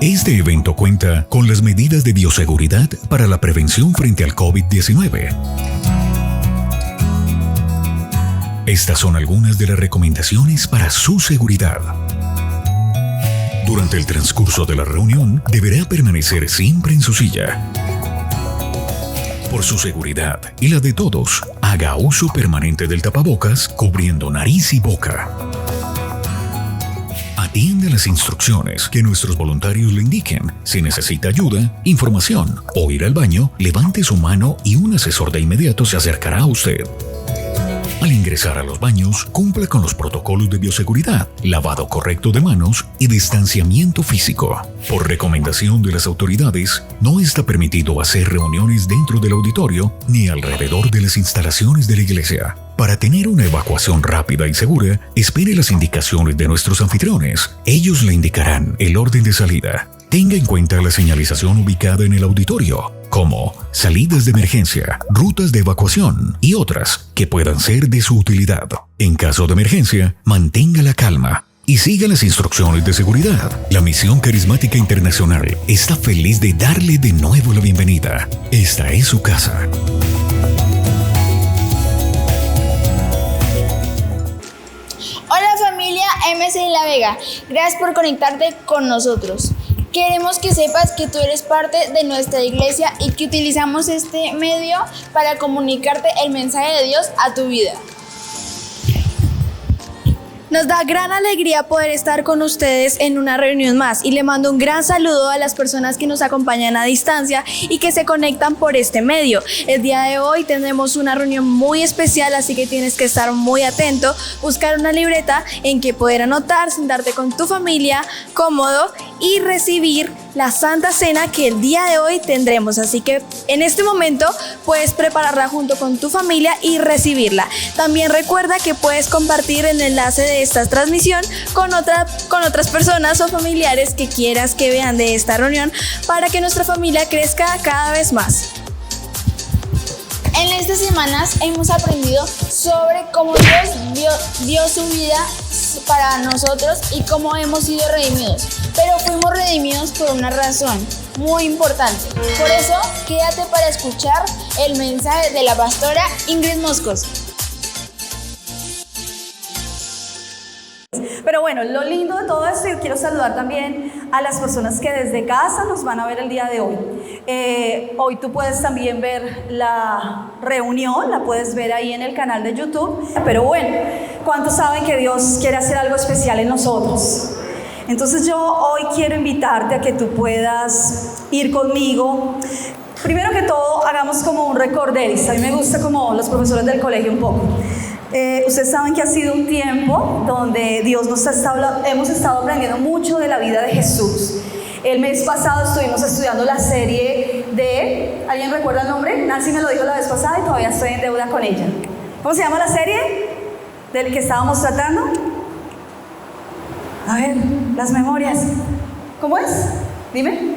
Este evento cuenta con las medidas de bioseguridad para la prevención frente al COVID-19. Estas son algunas de las recomendaciones para su seguridad. Durante el transcurso de la reunión, deberá permanecer siempre en su silla. Por su seguridad y la de todos, haga uso permanente del tapabocas cubriendo nariz y boca. Atienda las instrucciones que nuestros voluntarios le indiquen. Si necesita ayuda, información o ir al baño, levante su mano y un asesor de inmediato se acercará a usted. Al ingresar a los baños, cumpla con los protocolos de bioseguridad, lavado correcto de manos y distanciamiento físico. Por recomendación de las autoridades, no está permitido hacer reuniones dentro del auditorio ni alrededor de las instalaciones de la iglesia. Para tener una evacuación rápida y segura, espere las indicaciones de nuestros anfitriones. Ellos le indicarán el orden de salida. Tenga en cuenta la señalización ubicada en el auditorio, como salidas de emergencia, rutas de evacuación y otras que puedan ser de su utilidad. En caso de emergencia, mantenga la calma y siga las instrucciones de seguridad. La Misión Carismática Internacional está feliz de darle de nuevo la bienvenida. Esta es su casa. Hola familia MC de La Vega, gracias por conectarte con nosotros. Queremos que sepas que tú eres parte de nuestra iglesia y que utilizamos este medio para comunicarte el mensaje de Dios a tu vida. Nos da gran alegría poder estar con ustedes en una reunión más y le mando un gran saludo a las personas que nos acompañan a distancia y que se conectan por este medio. El día de hoy tendremos una reunión muy especial, así que tienes que estar muy atento, buscar una libreta en que poder anotar, sentarte con tu familia cómodo y recibir la Santa Cena que el día de hoy tendremos. Así que en este momento puedes prepararla junto con tu familia y recibirla. También recuerda que puedes compartir el enlace de esta transmisión con otras personas o familiares que quieras que vean de esta reunión para que nuestra familia crezca cada vez más. En estas semanas hemos aprendido sobre cómo Dios dio su vida para nosotros y cómo hemos sido redimidos. Pero fuimos redimidos por una razón muy importante. Por eso, quédate para escuchar el mensaje de la pastora Ingrid Moscos. Pero bueno, lo lindo de todo esto, yo quiero saludar también a las personas que desde casa nos van a ver el día de hoy. Hoy tú puedes también ver la reunión, la puedes ver ahí en el canal de YouTube. Pero bueno, ¿cuántos saben que Dios quiere hacer algo especial en nosotros? Entonces yo hoy quiero invitarte a que tú puedas ir conmigo. Primero que todo, hagamos como un recorderis. A mí me gusta como los profesores del colegio un poco. Ustedes saben que ha sido un tiempo donde hemos estado aprendiendo mucho de la vida de Jesús. El mes pasado estuvimos estudiando la serie de... ¿Alguien recuerda el nombre? Nancy me lo dijo la vez pasada y todavía estoy en deuda con ella. ¿Cómo se llama la serie del que estábamos tratando? A ver, las memorias. ¿Cómo es? Dime.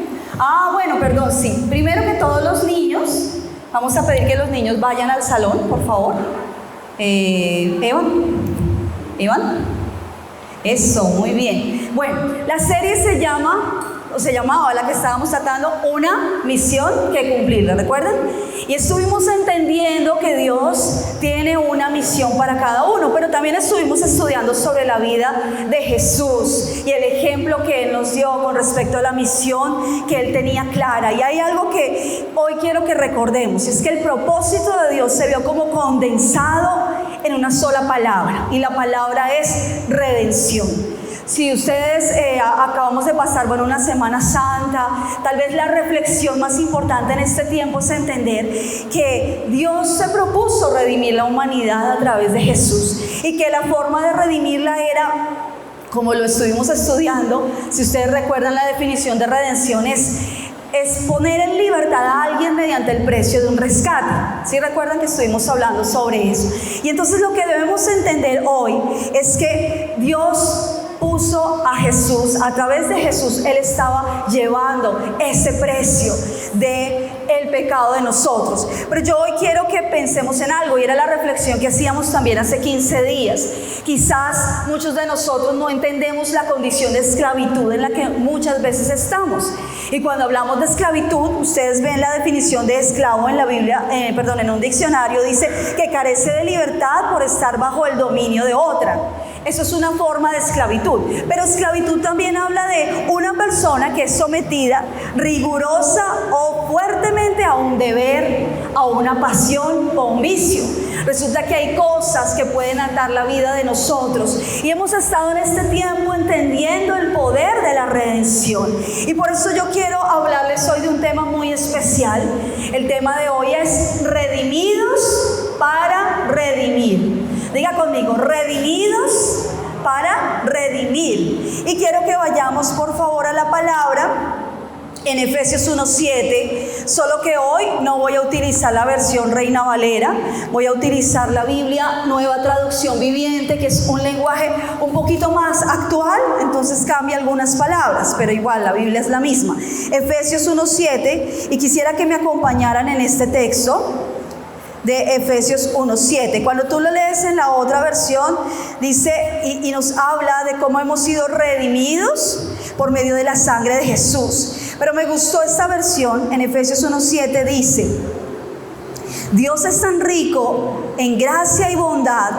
Bueno, perdón, sí. Primero que todos los niños, vamos a pedir que los niños vayan al salón, por favor. Evan. Eso, muy bien. Bueno, la serie se llamaba la que estábamos tratando, Una misión que cumplir, ¿recuerdan? Y estuvimos entendiendo que Dios tiene una misión para cada uno, pero también estuvimos estudiando sobre la vida de Jesús y el ejemplo que Él nos dio con respecto a la misión que Él tenía clara. Y hay algo que hoy quiero que recordemos, es que el propósito de Dios se vio como condensado en una sola palabra, y la palabra es redención. Si ustedes acabamos de pasar una Semana Santa, tal vez la reflexión más importante en este tiempo es entender que Dios se propuso redimir la humanidad a través de Jesús y que la forma de redimirla era, como lo estuvimos estudiando, si ustedes recuerdan la definición de redención es poner en libertad a alguien mediante el precio de un rescate. ¿Sí recuerdan que estuvimos hablando sobre eso? Y entonces lo que debemos entender hoy es que Dios puso a Jesús, a través de Jesús Él estaba llevando ese precio de el pecado de nosotros. Pero yo hoy quiero que pensemos en algo, y era la reflexión que hacíamos también hace 15 días. Quizás muchos de nosotros no entendemos la condición de esclavitud en la que muchas veces estamos. Y cuando hablamos de esclavitud, ustedes ven la definición de esclavo en la Biblia, en un diccionario, dice que carece de libertad por estar bajo el dominio de otra. Eso es una forma de esclavitud. Pero esclavitud también habla de una persona que es sometida rigurosa o fuertemente a un deber, a una pasión o un vicio. Resulta que hay cosas que pueden atar la vida de nosotros. Y hemos estado en este tiempo entendiendo el poder de la redención. Y por eso yo quiero hablarles hoy de un tema muy especial. El tema de hoy es redimidos para redimir. Diga conmigo, redimidos para redimir. Y quiero que vayamos por favor a la palabra en Efesios 1:7, solo que hoy no voy a utilizar la versión Reina Valera, voy a utilizar la Biblia Nueva Traducción Viviente, que es un lenguaje un poquito más actual, entonces cambia algunas palabras, pero igual la Biblia es la misma. Efesios 1:7, y quisiera que me acompañaran en este texto de Efesios 1:7. Cuando tú lo lees en la otra versión, dice y nos habla de cómo hemos sido redimidos por medio de la sangre de Jesús. Pero me gustó esta versión. En Efesios 1:7 dice: Dios es tan rico en gracia y bondad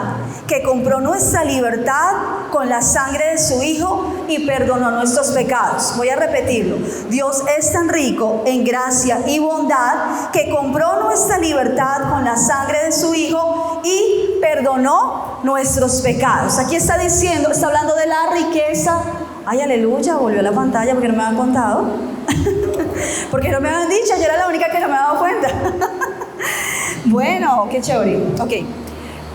que compró nuestra libertad con la sangre de su Hijo y perdonó nuestros pecados. Voy a repetirlo. Dios es tan rico en gracia y bondad que compró nuestra libertad con la sangre de su Hijo y perdonó nuestros pecados. Aquí está diciendo, está hablando de la riqueza. Ay, aleluya, volvió a la pantalla porque no me habían contado. Porque no me habían dicho, yo era la única que no me había dado cuenta. Bueno, qué chévere. Ok.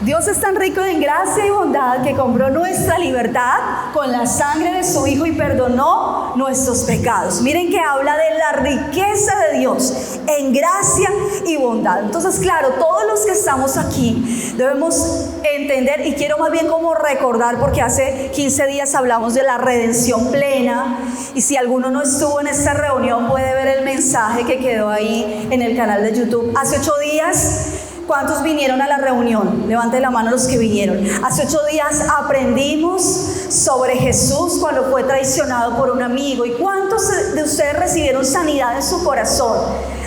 Dios es tan rico en gracia y bondad que compró nuestra libertad con la sangre de su Hijo y perdonó nuestros pecados. Miren que habla de la riqueza de Dios en gracia y bondad. Entonces, claro, todos los que estamos aquí debemos entender, y quiero más bien como recordar, porque hace 15 días hablamos de la redención plena, y si alguno no estuvo en esta reunión puede ver el mensaje que quedó ahí en el canal de YouTube. Hace 8 días, ¿cuántos vinieron a la reunión? Levanten la mano los que vinieron. Hace 8 días aprendimos sobre Jesús cuando fue traicionado por un amigo. ¿Y cuántos de ustedes recibieron sanidad en su corazón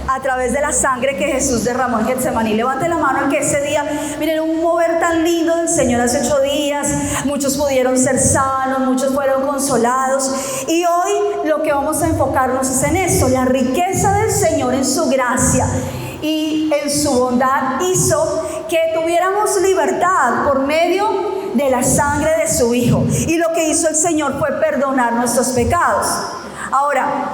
a través de la sangre que Jesús derramó en Getsemaní? Levanten la mano el que ese día, miren, un mover tan lindo del Señor hace 8 días. Muchos pudieron ser sanos, muchos fueron consolados. Y hoy lo que vamos a enfocarnos es en esto: la riqueza del Señor en su gracia y en su bondad hizo que tuviéramos libertad por medio de la sangre de su Hijo. Y lo que hizo el Señor fue perdonar nuestros pecados. Ahora,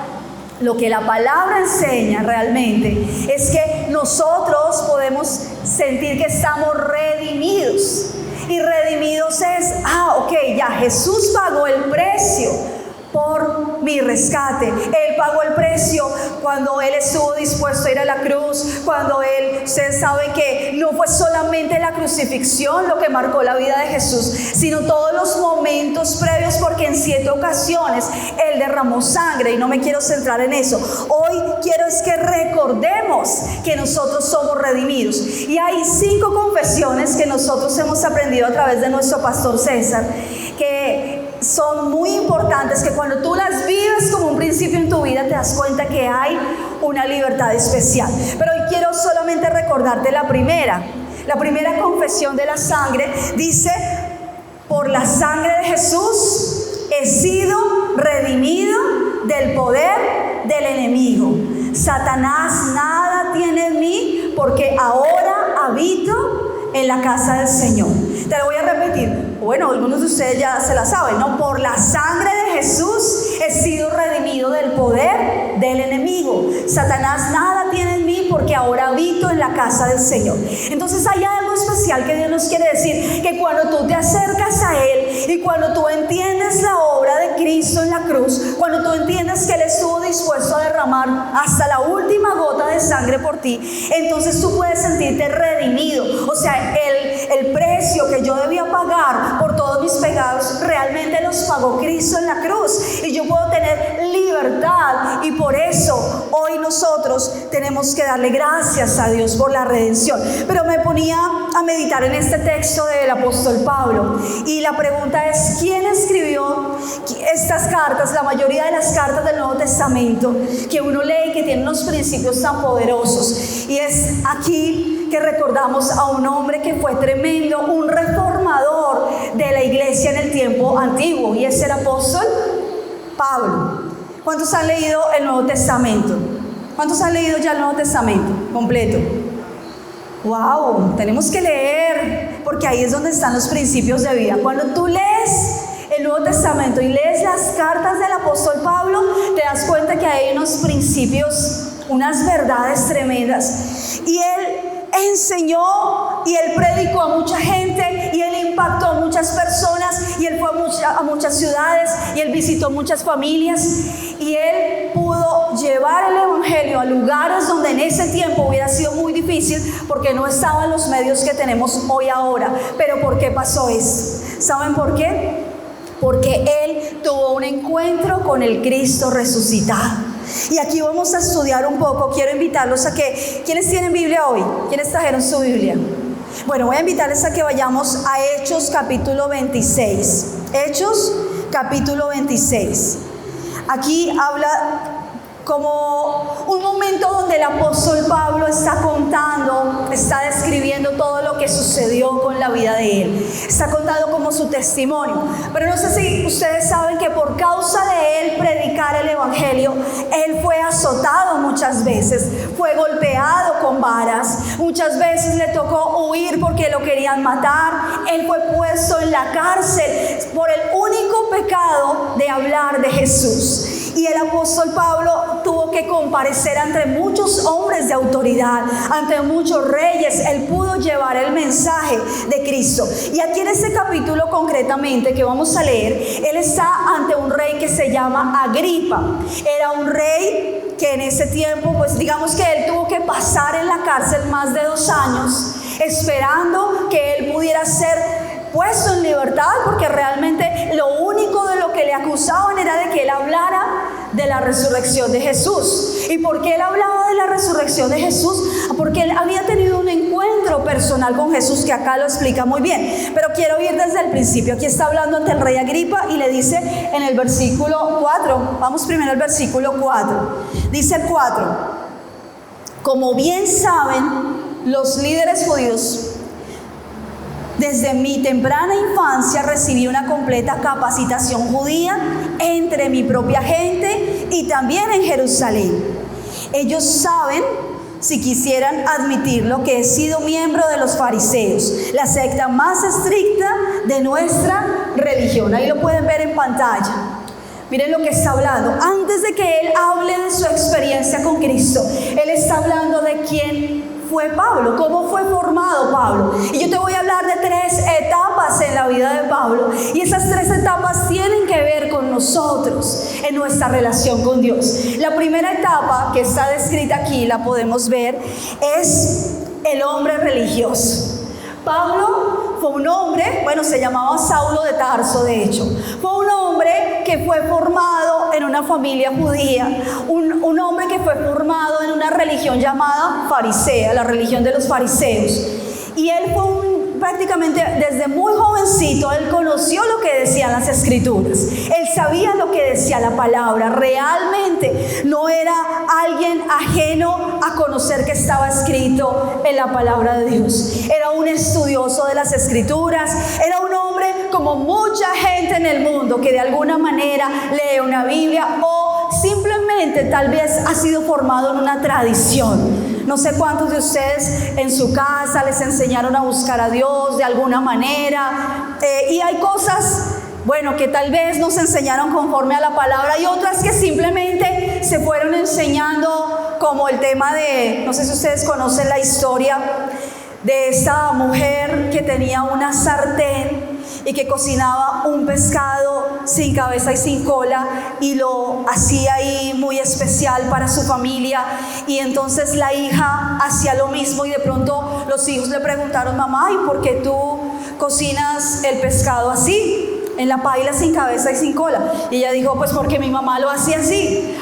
lo que la palabra enseña realmente es que nosotros podemos sentir que estamos redimidos. Y redimidos es, ok, ya Jesús pagó el precio por mi rescate. Él pagó el precio cuando Él estuvo dispuesto a ir a la cruz, cuando ustedes saben que no fue solamente la crucifixión lo que marcó la vida de Jesús, sino todos los momentos previos, porque en 7 ocasiones Él derramó sangre, y no me quiero centrar en eso. Hoy quiero es que recordemos que nosotros somos redimidos. Y hay 5 confesiones que nosotros hemos aprendido a través de nuestro pastor César, que son muy importantes, que cuando tú las vives como un principio en tu vida te das cuenta que hay una libertad especial. Pero hoy quiero solamente recordarte la primera confesión de la sangre. Dice: por la sangre de Jesús he sido redimido del poder del enemigo. Satanás nada tiene en mí, porque ahora habito en la casa del Señor. Te lo voy a repetir. Bueno, algunos de ustedes ya se la saben, ¿no? Por la sangre de Jesús he sido redimido del poder del enemigo. Satanás nada tiene en mí, porque ahora habito en la casa del Señor. Entonces hay algo especial que Dios nos quiere decir, que cuando tú te acercas a Él y cuando tú entiendes la obra de Cristo en la cruz, cuando tú entiendes que Él estuvo dispuesto a derramar hasta la última gota de sangre por ti, entonces tú puedes sentirte redimido. O sea, el precio que yo debía pagar por todos mis pecados, realmente los pagó Cristo en la cruz. Y yo puedo tener libertad. Y por eso hoy nosotros tenemos que darle gracias a Dios por la redención. Pero me ponía a meditar en este texto del apóstol Pablo. Y la pregunta es, ¿quién escribió estas cartas? La mayoría de las cartas del Nuevo Testamento que uno lee y que tienen unos principios tan poderosos. Y es aquí que recordamos a un hombre que fue tremendo, un reformador de la iglesia en el tiempo antiguo, y es el apóstol Pablo. ¿Cuántos han leído el Nuevo Testamento? ¿Cuántos han leído ya el Nuevo Testamento completo? ¡Wow! Tenemos que leer, porque ahí es donde están los principios de vida. Cuando tú lees el Nuevo Testamento y lees las cartas del apóstol Pablo, te das cuenta que hay unos principios, unas verdades tremendas. Y él enseñó y él predicó a mucha gente y él impactó a muchas personas y él fue a muchas ciudades y él visitó muchas familias y él pudo llevar el evangelio a lugares donde en ese tiempo hubiera sido muy difícil porque no estaban los medios que tenemos hoy ahora. Pero ¿por qué pasó esto? ¿Saben por qué? Porque él tuvo un encuentro con el Cristo resucitado. Y aquí vamos a estudiar un poco. Quiero invitarlos a que, ¿quiénes tienen Biblia hoy? ¿Quiénes trajeron su Biblia? Bueno, voy a invitarles a que vayamos a Hechos capítulo 26. Hechos capítulo 26. Aquí habla como un momento donde el apóstol Pablo está contando, está describiendo todo lo que sucedió con la vida de él. Está contando como su testimonio. Pero no sé si ustedes saben que por causa de él predicar el evangelio, él fue azotado muchas veces, fue golpeado con varas, muchas veces le tocó huir porque lo querían matar. Él fue puesto en la cárcel por el único pecado de hablar de Jesús. Y el apóstol Pablo tuvo que comparecer ante muchos hombres de autoridad, ante muchos reyes. Él pudo llevar el mensaje de Cristo. Y aquí en este capítulo concretamente que vamos a leer, él está ante un rey que se llama Agripa. Era un rey que en ese tiempo, pues digamos que él tuvo que pasar en la cárcel más de 2 años, esperando que él pudiera ser puesto en libertad, porque realmente lo único de lo que le acusaban era de que él hablara de la resurrección de Jesús. ¿Y por qué él hablaba de la resurrección de Jesús? Porque él había tenido un encuentro personal con Jesús, que acá lo explica muy bien. Pero quiero ir desde el principio. Aquí está hablando ante el rey Agripa y le dice en el versículo 4, vamos primero al versículo 4. Dice el 4: como bien saben los líderes judíos, desde mi temprana infancia recibí una completa capacitación judía entre mi propia gente y también en Jerusalén. Ellos saben, si quisieran admitirlo, que he sido miembro de los fariseos, la secta más estricta de nuestra religión. Ahí lo pueden ver en pantalla. Miren lo que está hablando. Antes de que él hable de su experiencia con Cristo, él está hablando de quién fue Pablo, cómo fue formado Pablo. Y yo te voy a hablar de 3 etapas en la vida de Pablo. Y esas 3 etapas tienen que ver con nosotros en nuestra relación con Dios. La primera etapa que está descrita aquí, la podemos ver, es el hombre religioso. Pablo fue un hombre, bueno, se llamaba Saulo de Tarso, de hecho. Fue un hombre que fue formado en una familia judía, un hombre que fue formado en una religión llamada farisea, la religión de los fariseos. Y él fue prácticamente desde muy jovencito, él conoció lo que decían las escrituras. Él sabía lo que decía la palabra. Realmente no era alguien ajeno a conocer que estaba escrito en la palabra de Dios. Era un estudioso de las escrituras. Era un hombre como mucha gente en el mundo que de alguna manera lee una Biblia o simplemente tal vez ha sido formado en una tradición. No sé cuántos de ustedes en su casa les enseñaron a buscar a Dios de alguna manera. Y hay cosas, bueno, que tal vez nos enseñaron conforme a la palabra y otras que simplemente se fueron enseñando, como el tema de, no sé si ustedes conocen la historia de esa mujer que tenía una sartén y que cocinaba un pescado sin cabeza y sin cola y lo hacía ahí muy especial para su familia. Y entonces la hija hacía lo mismo y de pronto los hijos le preguntaron: mamá, ¿y por qué tú cocinas el pescado así, en la paila sin cabeza y sin cola? Y ella dijo: pues porque mi mamá lo hacía así.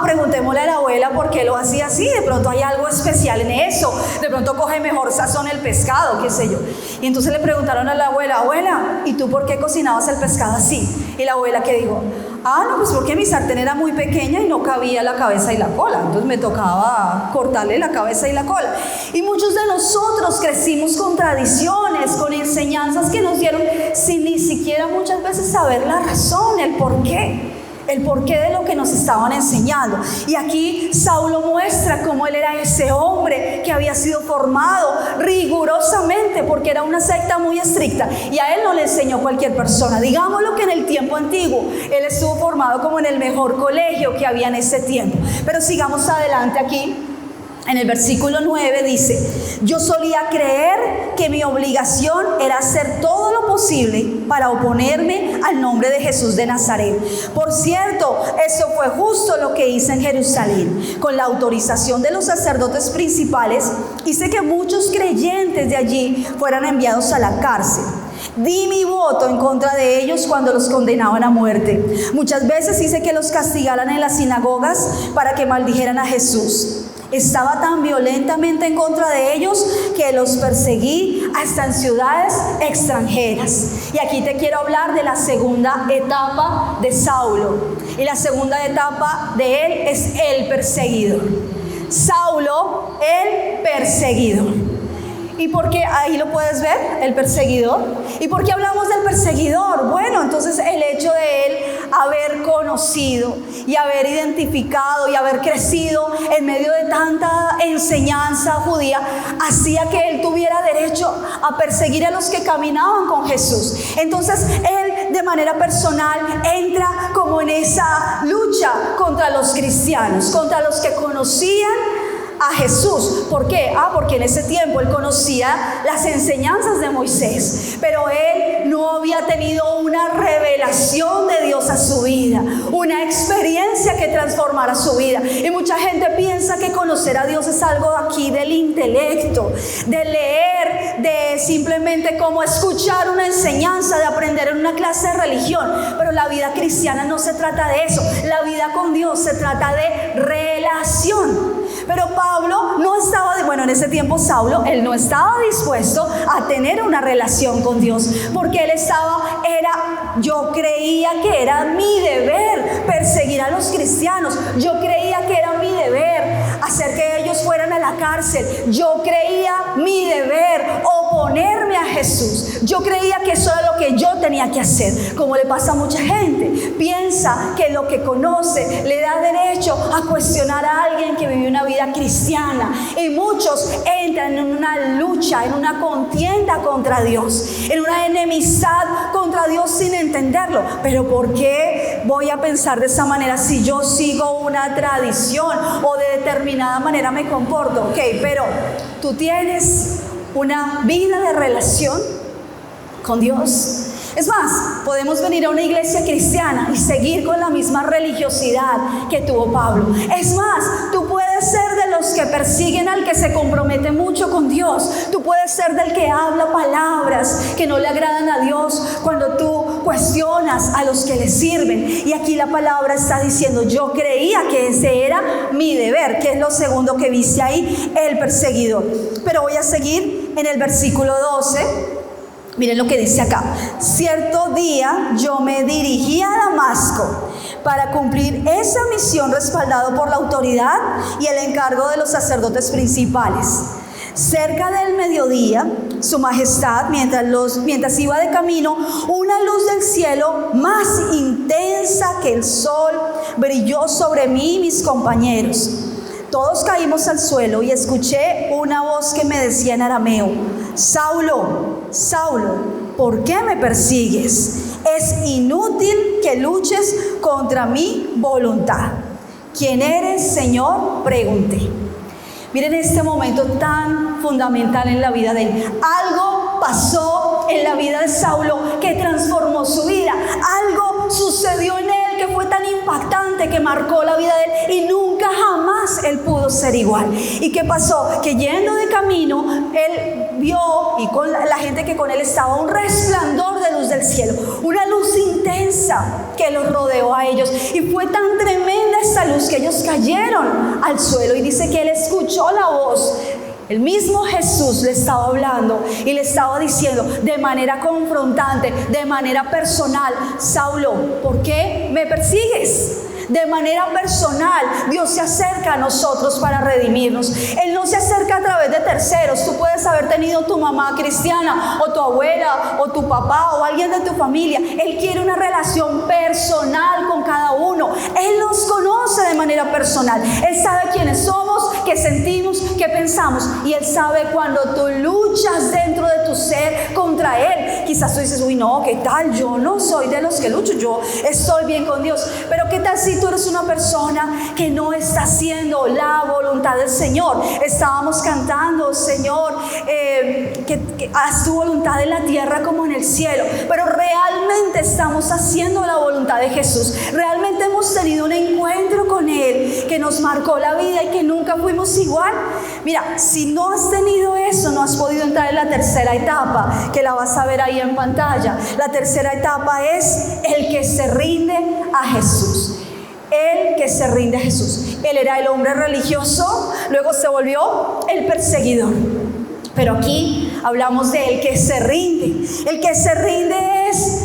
Preguntémosle a la abuela por qué lo hacía así. De pronto hay algo especial en eso, de pronto coge mejor sazón el pescado, qué sé yo. Y entonces le preguntaron a la abuela: abuela, ¿y tú por qué cocinabas el pescado así? Y la abuela, ¿qué dijo? No, pues porque mi sartén era muy pequeña y no cabía la cabeza y la cola, entonces me tocaba cortarle la cabeza y la cola. Y muchos de nosotros crecimos con tradiciones, con enseñanzas que nos dieron sin ni siquiera muchas veces saber la razón, el porqué de lo que nos estaban enseñando. Y aquí Saulo muestra cómo él era ese hombre que había sido formado rigurosamente, porque era una secta muy estricta y a él no le enseñó cualquier persona. Digámoslo que en el tiempo antiguo él estuvo formado como en el mejor colegio que había en ese tiempo. Pero sigamos adelante aquí. En el versículo 9 dice: yo solía creer que mi obligación era hacer todo lo posible para oponerme al nombre de Jesús de Nazaret. Por cierto, eso fue justo lo que hice en Jerusalén. Con la autorización de los sacerdotes principales, hice que muchos creyentes de allí fueran enviados a la cárcel. Di mi voto en contra de ellos cuando los condenaban a muerte. Muchas veces hice que los castigaran en las sinagogas para que maldijeran a Jesús. Estaba tan violentamente en contra de ellos que los perseguí hasta en ciudades extranjeras. Y aquí te quiero hablar de la segunda etapa de Saulo. Y la segunda etapa de él es el perseguidor. Saulo, el perseguidor. ¿Y por qué? Ahí lo puedes ver, el perseguidor. ¿Y por qué hablamos del perseguidor? Bueno, entonces el hecho de él haber conocido y haber identificado y haber crecido en medio de tanta enseñanza judía hacía que él tuviera derecho a perseguir a los que caminaban con Jesús. Entonces él de manera personal entra como en esa lucha contra los cristianos, contra los que conocían a Jesús. ¿Por qué? Porque en ese tiempo él conocía las enseñanzas de Moisés, pero él no había tenido una revelación de Dios a su vida, una experiencia que transformara su vida. Y mucha gente piensa que conocer a Dios es algo aquí del intelecto, de leer, de simplemente como escuchar una enseñanza, de aprender en una clase de religión. Pero la vida cristiana no se trata de eso. La vida con Dios se trata de relación. Pero Pablo no estaba, en ese tiempo Saulo, él no estaba dispuesto a tener una relación con Dios, porque él yo creía que era mi deber perseguir a los cristianos, yo creía que era mi deber hacer que ellos fueran a la cárcel, yo creía mi deber oponerme a Jesús, yo creía que eso era lo que yo tenía que hacer. Como le pasa a mucha gente, piensa que lo que conoce le da derecho a cuestionar a alguien que vive una vida cristiana, y muchos entran en una lucha, en una contienda contra Dios, en una enemistad contra Dios sin entenderlo. Pero ¿por qué voy a pensar de esa manera si yo sigo una tradición o de determinada manera me comporto? Ok, pero tú tienes una vida de relación con Dios. Es más, podemos venir a una iglesia cristiana y seguir con la misma religiosidad que tuvo Pablo. Es más, tú puedes ser de los que persiguen al que se compromete mucho con Dios. Tú puedes ser del que habla palabras que no le agradan a Dios cuando tú cuestionas a los que le sirven. Y aquí la palabra está diciendo: yo creía que ese era mi deber, que es lo segundo que dice ahí, el perseguidor. Pero voy a seguir en el versículo 12. Miren lo que dice acá: cierto día yo me dirigí a Damasco para cumplir esa misión, respaldado por la autoridad y el encargo de los sacerdotes principales. Cerca del mediodía, su majestad, mientras iba de camino, una luz del cielo más intensa que el sol brilló sobre mí y mis compañeros. Todos caímos al suelo y escuché una voz que me decía en arameo: Saulo, Saulo, ¿por qué me persigues? Es inútil que luches contra mi voluntad. ¿Quién eres, Señor?, pregunté. Miren este momento tan fundamental en la vida de él. Algo pasó en la vida de Saulo que transformó su vida. Algo sucedió en él que fue tan impactante que marcó la vida de él y nunca jamás él pudo ser igual. ¿Y qué pasó? Que yendo de camino, él vio, y con la gente que con él estaba, un resplandor de luz del cielo, una luz intensa que los rodeó a ellos, y fue tan tremenda esa luz que ellos cayeron al suelo, y dice que él escuchó la voz. El mismo Jesús le estaba hablando y le estaba diciendo de manera confrontante, de manera personal: Saulo, ¿por qué me persigues? De manera personal, Dios se acerca a nosotros para redimirnos. Él no se acerca a través de terceros. Tú puedes haber tenido tu mamá cristiana, o tu abuela, o tu papá, o alguien de tu familia. Él quiere una relación personal con cada uno. Él nos conoce de manera personal. Él sabe quiénes somos, qué sentimos, qué pensamos. Y Él sabe cuando tú luchas dentro de tu ser contra Él. Quizás tú dices: uy, no, ¿qué tal? Yo no soy de los que lucho, yo estoy bien con Dios. Pero ¿qué tal si tú eres una persona que no está haciendo la voluntad del Señor? Estábamos cantando: Señor, que haz tu voluntad en la tierra como en el cielo. Pero realmente estamos haciendo la voluntad de Jesús. Realmente hemos tenido un encuentro con Él que nos marcó la vida y que nunca fuimos igual. Mira, si no has tenido eso, no has podido entrar en la tercera etapa, que la vas a ver ahí en pantalla. La tercera etapa es el que se rinde a Jesús. El que se rinde a Jesús. Él era el hombre religioso, luego se volvió el perseguidor. Pero aquí hablamos de el que se rinde. El que se rinde es: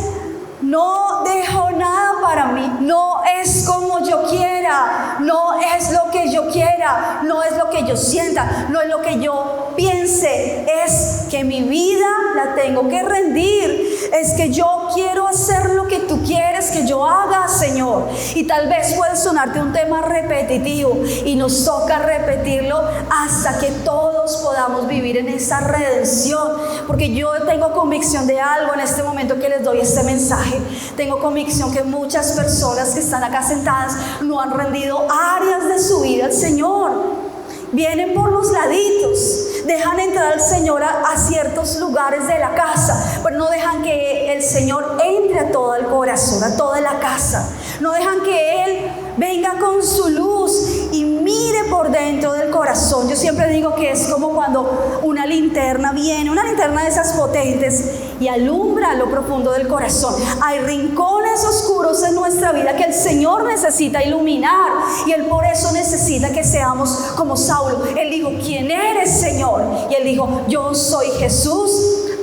no dejo nada para mí, no es como yo quiera, no es lo que yo quiera, no es lo que yo sienta, no es lo que yo piense, es que mi vida la tengo que rendir, es que yo quiero hacer lo que tú quieres que yo haga, Señor. Y tal vez puede sonarte un tema repetitivo y nos toca repetirlo hasta que todos podamos vivir en esa redención, porque yo tengo convicción de algo en este momento que les doy este mensaje. Tengo convicción que muchas personas que están acá sentadas no han rendido áreas de su vida al Señor. Vienen por los laditos, dejan entrar al Señor a ciertos lugares de la casa, pero no dejan que el Señor entre a todo el corazón, a toda la casa. No dejan que Él venga con su luz y mire por dentro del corazón. Yo siempre digo que es como cuando una linterna viene, una linterna de esas potentes, y alumbra lo profundo del corazón. Hay rincones oscuros en nuestra vida que el Señor necesita iluminar, y Él por eso necesita que seamos como Saulo. Él dijo: ¿quién eres, Señor? Y Él dijo: yo soy Jesús,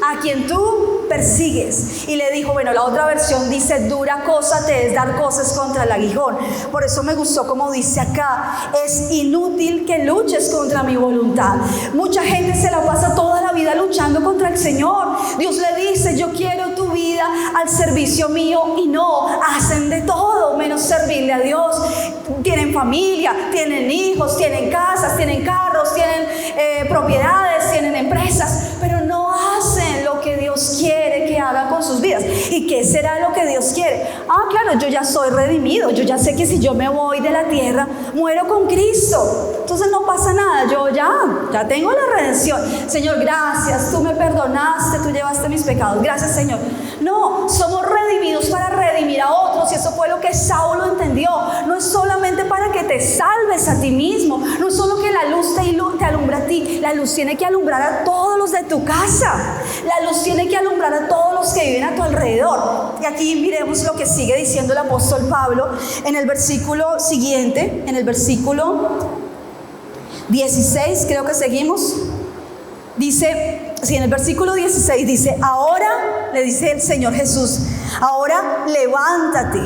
a quien tú persigues. Y le dijo, bueno, la otra versión dice: dura cosa te es dar cosas contra el aguijón. Por eso me gustó como dice acá: es inútil que luches contra mi voluntad. Mucha gente se la pasa toda la vida luchando contra el Señor. Dios le dice: yo quiero tu vida al servicio mío, y no, hacen de todo menos servirle a Dios. Tienen familia, tienen hijos, tienen casas, tienen carros, tienen propiedades, tienen empresas, pero no hacen lo que Dios quiere que haga con sus vidas. ¿Y qué será lo que Dios quiere? Ah, claro, yo ya soy redimido, yo ya sé que si yo me voy de la tierra, muero con Cristo, entonces no pasa nada, yo ya tengo la redención. Señor, gracias, tú me perdonaste, tú llevaste mis pecados, gracias, Señor. No, somos redimidos para redimir a otros, y eso fue lo que Saulo entendió. No es solamente para que te salves a ti mismo, no es solo que la luz te alumbra a ti, la luz tiene que alumbrar a todos los de tu casa, la luz tiene que alumbrar a todos los que viven a tu alrededor. Y aquí miremos lo que sigue diciendo el apóstol Pablo en el versículo siguiente, en el versículo 16, creo que seguimos. Dice, sí, en el versículo 16 dice: ahora, le dice el Señor Jesús, ahora levántate,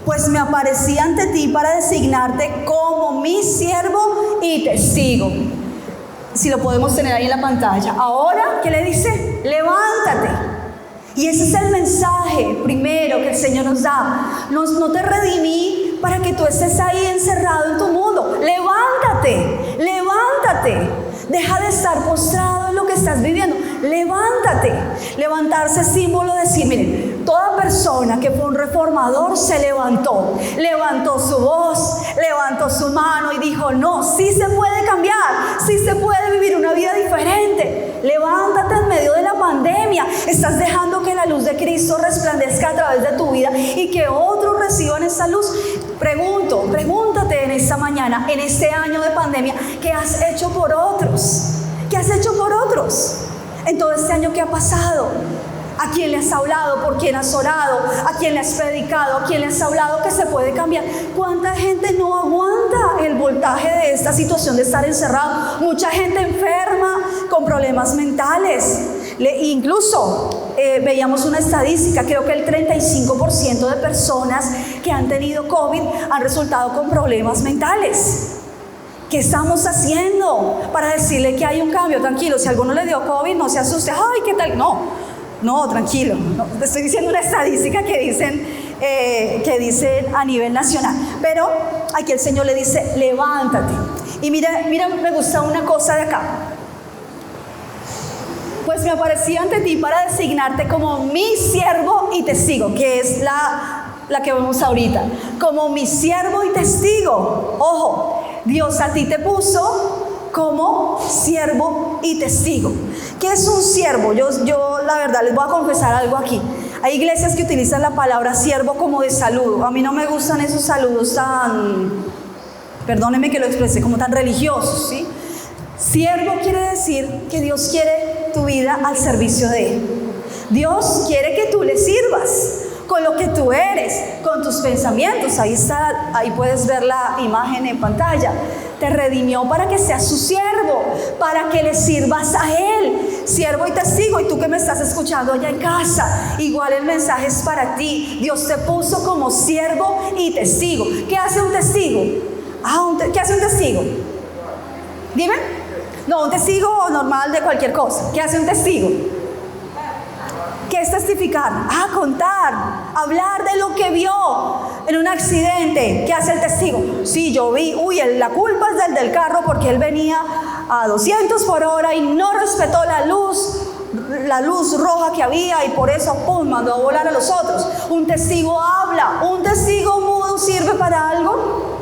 pues me aparecí ante ti para designarte como mi siervo y testigo. Si lo podemos tener ahí en la pantalla. Ahora, ¿qué le dice? Levántate. Y ese es el mensaje primero que el Señor nos da. No te redimí para que tú estés ahí encerrado en tu mundo. Levántate, levántate. Deja de estar postrado en lo que estás viviendo. Levántate. Levantarse es símbolo de decir: miren, toda persona que fue un reformador se levantó su voz, levantó su mano y dijo: no, sí se puede cambiar, sí se puede vivir una vida diferente. Levántate en medio de la pandemia. Estás dejando que la luz de Cristo resplandezca a través de tu vida y que otros reciban esa luz. Pregúntate en esta mañana, en este año de pandemia, ¿qué has hecho por otros? ¿Qué has hecho por otros? En todo este año que ha pasado, ¿a quién le has hablado? ¿Por quién has orado? ¿A quién le has predicado? ¿A quién le has hablado que se puede cambiar? ¿Cuánta gente no aguanta el voltaje de esta situación de estar encerrado? Mucha gente enferma, con problemas mentales. Incluso veíamos una estadística, creo que el 35% de personas que han tenido COVID han resultado con problemas mentales. ¿Qué estamos haciendo para decirle que hay un cambio? Tranquilo, si a alguno le dio COVID, no se asuste. ¡Ay, qué tal! No, tranquilo. No, te estoy diciendo una estadística que dicen a nivel nacional. Pero aquí el Señor le dice: levántate. Y mira, me gusta una cosa de acá. Pues me aparecí ante ti para designarte como mi siervo y testigo, que es la que vemos ahorita. Como mi siervo y testigo. Ojo, Dios a ti te puso como siervo y testigo. ¿Qué es un siervo? Yo la verdad les voy a confesar algo aquí. Hay iglesias que utilizan la palabra siervo como de saludo. A mí no me gustan esos saludos tan, perdónenme que lo expresé, como tan religiosos, ¿sí? Siervo quiere decir que Dios quiere tu vida al servicio de Él. Dios quiere que tú le sirvas con lo que tú eres, con tus pensamientos. Ahí puedes ver la imagen en pantalla. Te redimió para que seas su siervo, para que le sirvas a Él, siervo y testigo. Y tú que me estás escuchando allá en casa, igual el mensaje es para ti. Dios te puso como siervo y testigo. ¿Qué hace un testigo? ¿Qué hace un testigo? Dime. No, un testigo normal de cualquier cosa. ¿Qué hace un testigo? ¿Qué es testificar? Contar, hablar de lo que vio en un accidente. ¿Qué hace el testigo? Sí, yo vi, la culpa es del carro porque él venía a 200 por hora y no respetó la luz roja que había y por eso, mandó a volar a los otros. Un testigo habla. ¿Un testigo mudo sirve para algo?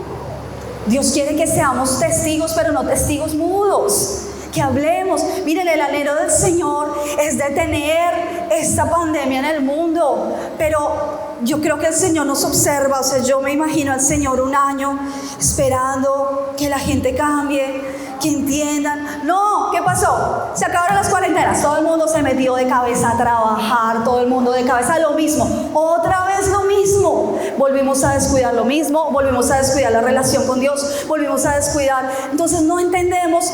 Dios quiere que seamos testigos, pero no testigos mudos. Que hablemos. Miren, el anhelo del Señor es detener esta pandemia en el mundo, pero yo creo que el Señor nos observa. O sea, yo me imagino al Señor un año esperando que la gente cambie, que entiendan. No, ¿qué pasó? Se acabaron las cuarentenas, todo el mundo se metió de cabeza a trabajar, todo el mundo de cabeza a lo mismo, otra vez lo mismo. Volvimos a descuidar lo mismo, volvimos a descuidar la relación con Dios, volvimos a descuidar. Entonces no entendemos.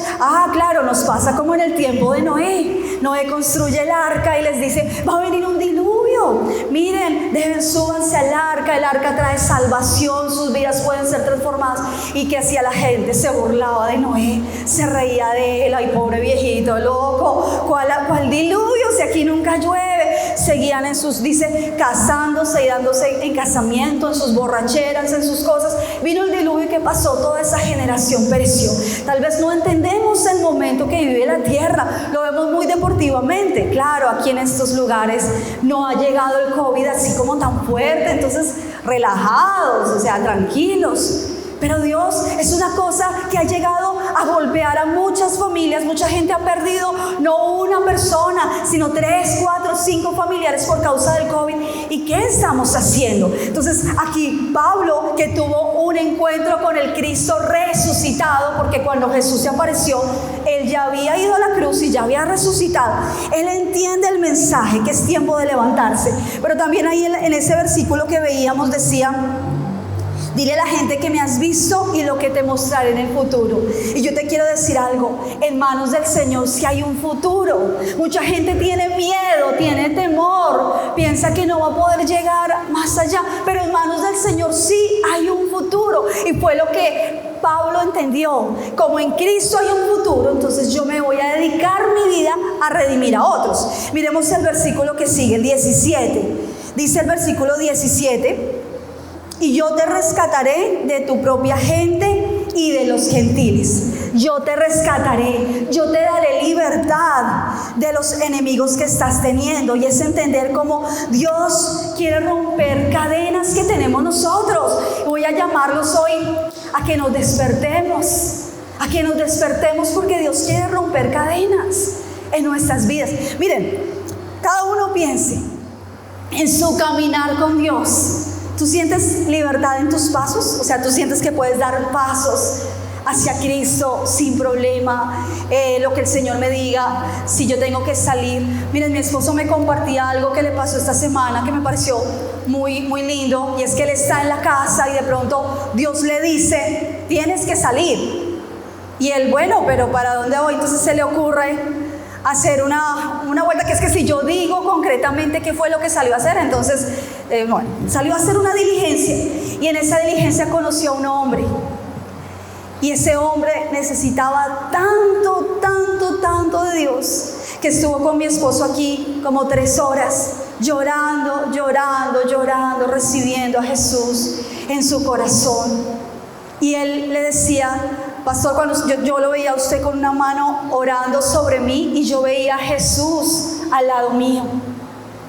Claro, nos pasa como en el tiempo de Noé. Noé construye el arca y les dice: va a venir un diluvio. Miren, súbanse al arca. El arca trae salvación, sus vidas pueden ser transformadas. ¿Y qué hacía la gente? Se burlaba de Noé, se reía de él. Ay, pobre viejito loco, ¿cuál diluvio? Si aquí nunca llueve. Seguían casándose y dándose en casamiento, en sus borracheras, en sus cosas. Vino el diluvio y ¿qué pasó? Toda esa generación pereció. Tal vez no entendemos el momento que vive la tierra, lo vemos muy deportivamente. Claro, aquí en estos lugares no ha llegado el COVID así como tan fuerte, entonces relajados, o sea, tranquilos. Pero Dios es una cosa que ha llegado a golpear a muchas familias. Mucha gente ha perdido no una persona, sino 3, 4, 5 familiares por causa del COVID. ¿Y qué estamos haciendo? Entonces aquí Pablo, que tuvo un encuentro con el Cristo resucitado, porque cuando Jesús se apareció, él ya había ido a la cruz y ya había resucitado. Él entiende el mensaje, que es tiempo de levantarse. Pero también ahí en ese versículo que veíamos decía: dile a la gente que me has visto y lo que te mostraré en el futuro. Y yo te quiero decir algo: en manos del Señor sí hay un futuro. Mucha gente tiene miedo, tiene temor, piensa que no va a poder llegar más allá, pero en manos del Señor sí hay un futuro. Y fue lo que Pablo entendió: como en Cristo hay un futuro, entonces yo me voy a dedicar mi vida a redimir a otros. Miremos el versículo que sigue, el 17. Dice el versículo 17: y yo te rescataré de tu propia gente y de los gentiles. Yo te rescataré, yo te daré libertad de los enemigos que estás teniendo. Y es entender cómo Dios quiere romper cadenas que tenemos nosotros. Voy a llamarlos hoy a que nos despertemos, porque Dios quiere romper cadenas en nuestras vidas. Miren, cada uno piense en su caminar con Dios. ¿Tú sientes libertad en tus pasos? O sea, ¿tú sientes que puedes dar pasos hacia Cristo sin problema? Lo que el Señor me diga, si yo tengo que salir. Miren, mi esposo me compartía algo que le pasó esta semana que me pareció muy, muy lindo. Y es que él está en la casa y de pronto Dios le dice, tienes que salir. Y él, bueno, pero ¿para dónde voy? Entonces se le ocurre hacer una vuelta, que es que si yo digo concretamente qué fue lo que salió a hacer, entonces, salió a hacer una diligencia. Y en esa diligencia conoció a un hombre. Y ese hombre necesitaba tanto, tanto, tanto de Dios, que estuvo con mi esposo aquí como 3 horas, llorando, recibiendo a Jesús en su corazón. Y él le decía, pastor, cuando yo lo veía a usted con una mano orando sobre mí y yo veía a Jesús al lado mío.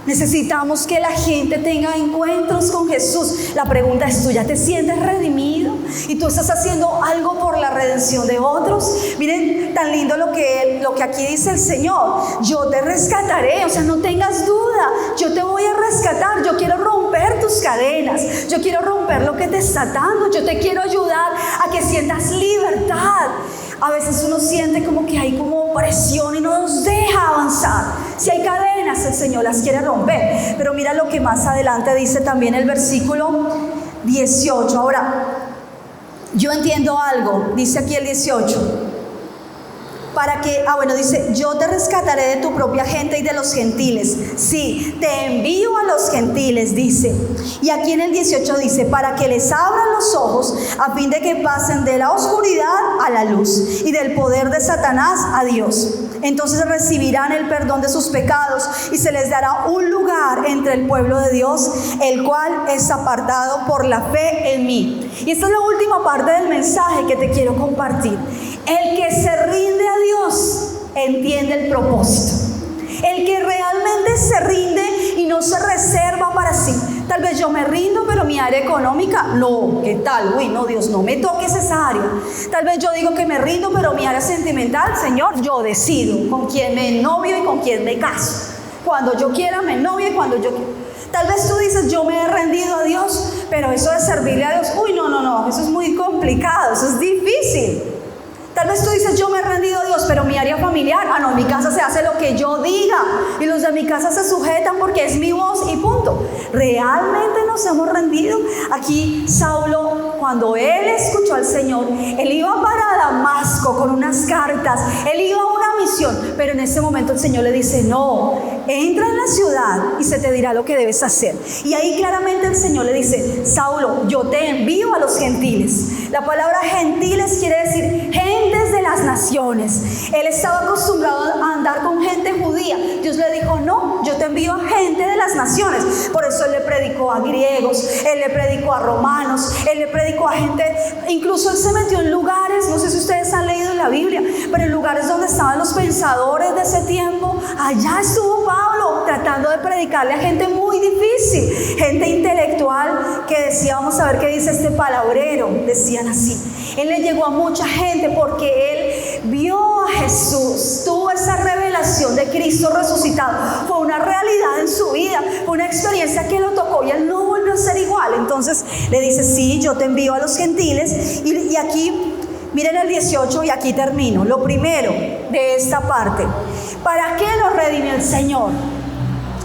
Necesitamos que la gente tenga encuentros con Jesús. La pregunta es, ¿tú ya te sientes redimido? ¿Y tú estás haciendo algo por la redención de otros? Miren, tan lindo lo que aquí dice el Señor. Yo te rescataré, o sea, no tengas duda. Yo te voy a rescatar. Yo quiero romper tus cadenas. Yo quiero romper lo que te está atando. Yo te quiero ayudar a que sientas libertad. A veces uno siente como que hay como presión y no nos deja avanzar. Si hay cadenas, el Señor las quiere romper. Pero mira lo que más adelante dice también el versículo 18. Ahora, yo entiendo algo, dice aquí el 18. Dice, yo te rescataré de tu propia gente y de los gentiles. Sí, te envío a los gentiles, dice. Y aquí en el 18 dice, para que les abran los ojos, a fin de que pasen de la oscuridad a la luz y del poder de Satanás a Dios. Entonces recibirán el perdón de sus pecados y se les dará un lugar entre el pueblo de Dios, el cual es apartado por la fe en mí. Y esta es la última parte del mensaje que te quiero compartir. El que se rinde a Dios entiende el propósito. El que realmente se rinde y no se reserva para sí. Tal vez yo me rindo, pero mi área económica, no, ¿qué tal? Uy, no, Dios, no me toques esa área. Tal vez yo digo que me rindo, pero mi área sentimental, Señor, yo decido con quién me novio y con quién me caso. Cuando yo quiera me novio y cuando yo quiera. Tal vez tú dices, yo me he rendido a Dios, pero eso de servirle a Dios, uy, no, eso es muy complicado, eso es difícil. Tal vez tú dices, yo me he rendido a Dios, pero mi área familiar, en mi casa se hace lo que yo diga y los de mi casa se sujetan porque es mi voz y punto. ¿Realmente nos hemos rendido? Aquí Saulo, cuando él escuchó al Señor, él iba para Damasco con unas cartas, él iba a una misión, pero en ese momento el Señor le dice, no, entra en la ciudad y se te dirá lo que debes hacer. Y ahí claramente el Señor le dice, Saulo, yo te envío a los gentiles. La palabra gentiles quiere decir gentes de las naciones. Él estaba acostumbrado a andar con gente judía. Dios le dijo, no, yo te envío a gente de las naciones. Por eso él le predicó a griegos, él le predicó a romanos, él le predicó a gente, incluso él se metió en lugares, no sé si ustedes han leído en la Biblia, pero en lugares donde estaban los pensadores de ese tiempo. Allá estuvo Pablo tratando de predicarle a gente muy difícil, gente intelectual que decía, vamos a ver qué dice este palabrero, decían así. Él le llegó a mucha gente porque él vio a Jesús, tuvo esa revelación de Cristo resucitado, fue una realidad en su vida, fue una experiencia que lo tocó y él no volvió a ser igual. Entonces le dice, sí, yo te envío a los gentiles. Y aquí, miren el 18 y aquí termino. Lo primero de esta parte, ¿para qué nos redimió el Señor?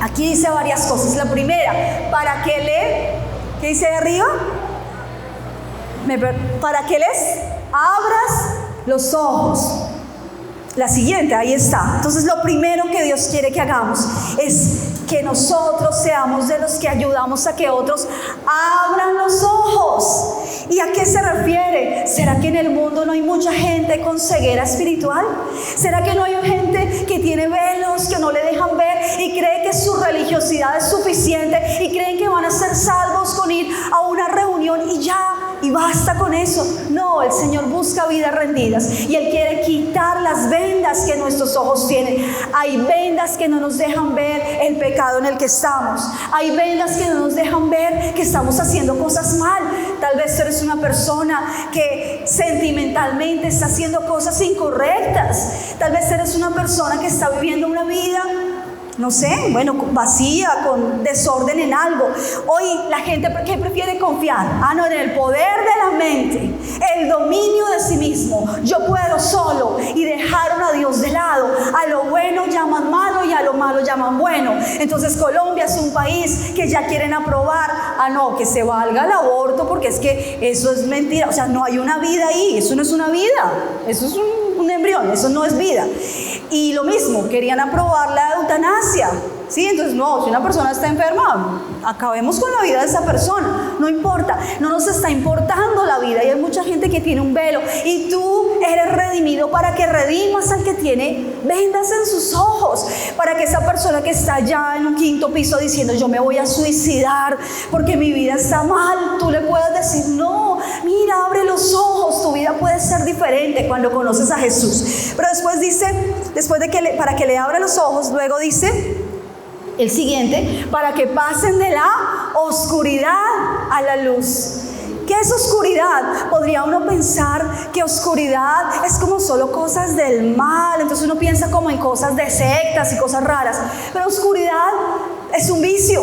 Aquí dice varias cosas. La primera, para que ¿qué dice de arriba? Para que les abras los ojos. La siguiente, ahí está. Entonces lo primero que Dios quiere que hagamos es que nosotros seamos de los que ayudamos a que otros abran los ojos. ¿Y a qué se refiere? ¿Será que en el mundo no hay mucha gente con ceguera espiritual? ¿Será que no hay gente que tiene velos que no le dejan ver y cree que su religiosidad es suficiente y creen que van a ser salvos con ir a una reunión y ya? Y ay, basta con eso. No, el Señor busca vidas rendidas y Él quiere quitar las vendas que nuestros ojos tienen. Hay vendas que no nos dejan ver el pecado en el que estamos. Hay vendas que no nos dejan ver que estamos haciendo cosas mal. Tal vez eres una persona que sentimentalmente está haciendo cosas incorrectas. Tal vez eres una persona que está viviendo una vida, no sé, bueno, vacía, con desorden en algo. Hoy la gente, ¿qué prefiere confiar? No, en el poder de la mente, el dominio de sí mismo. Yo puedo solo, y dejaron a Dios de lado. A lo bueno llaman malo y a lo malo llaman bueno. Entonces Colombia es un país que ya quieren aprobar, no, que se valga el aborto, porque es que eso es mentira. O sea, no hay una vida ahí, eso no es una vida, eso es un embrión, eso no es vida. Y lo mismo, querían aprobar la eutanasia, ¿sí? Entonces, no, si una persona está enferma, acabemos con la vida de esa persona, no importa, no nos está importando la vida. Y hay mucha gente que tiene un velo, y tú eres redimido para que redimas al que tiene vendas en sus ojos, para que esa persona que está allá en un quinto piso diciendo, yo me voy a suicidar porque mi vida está mal, tú le puedas decir, no, mira, abre los ojos, tu vida puede ser diferente cuando conoces a Jesús. Pero después dice, para que le abra los ojos, luego dice el siguiente, para que pasen de la oscuridad a la luz. ¿Qué es oscuridad? Podría uno pensar que oscuridad es como solo cosas del mal, entonces uno piensa como en cosas de sectas y cosas raras, pero oscuridad es un vicio.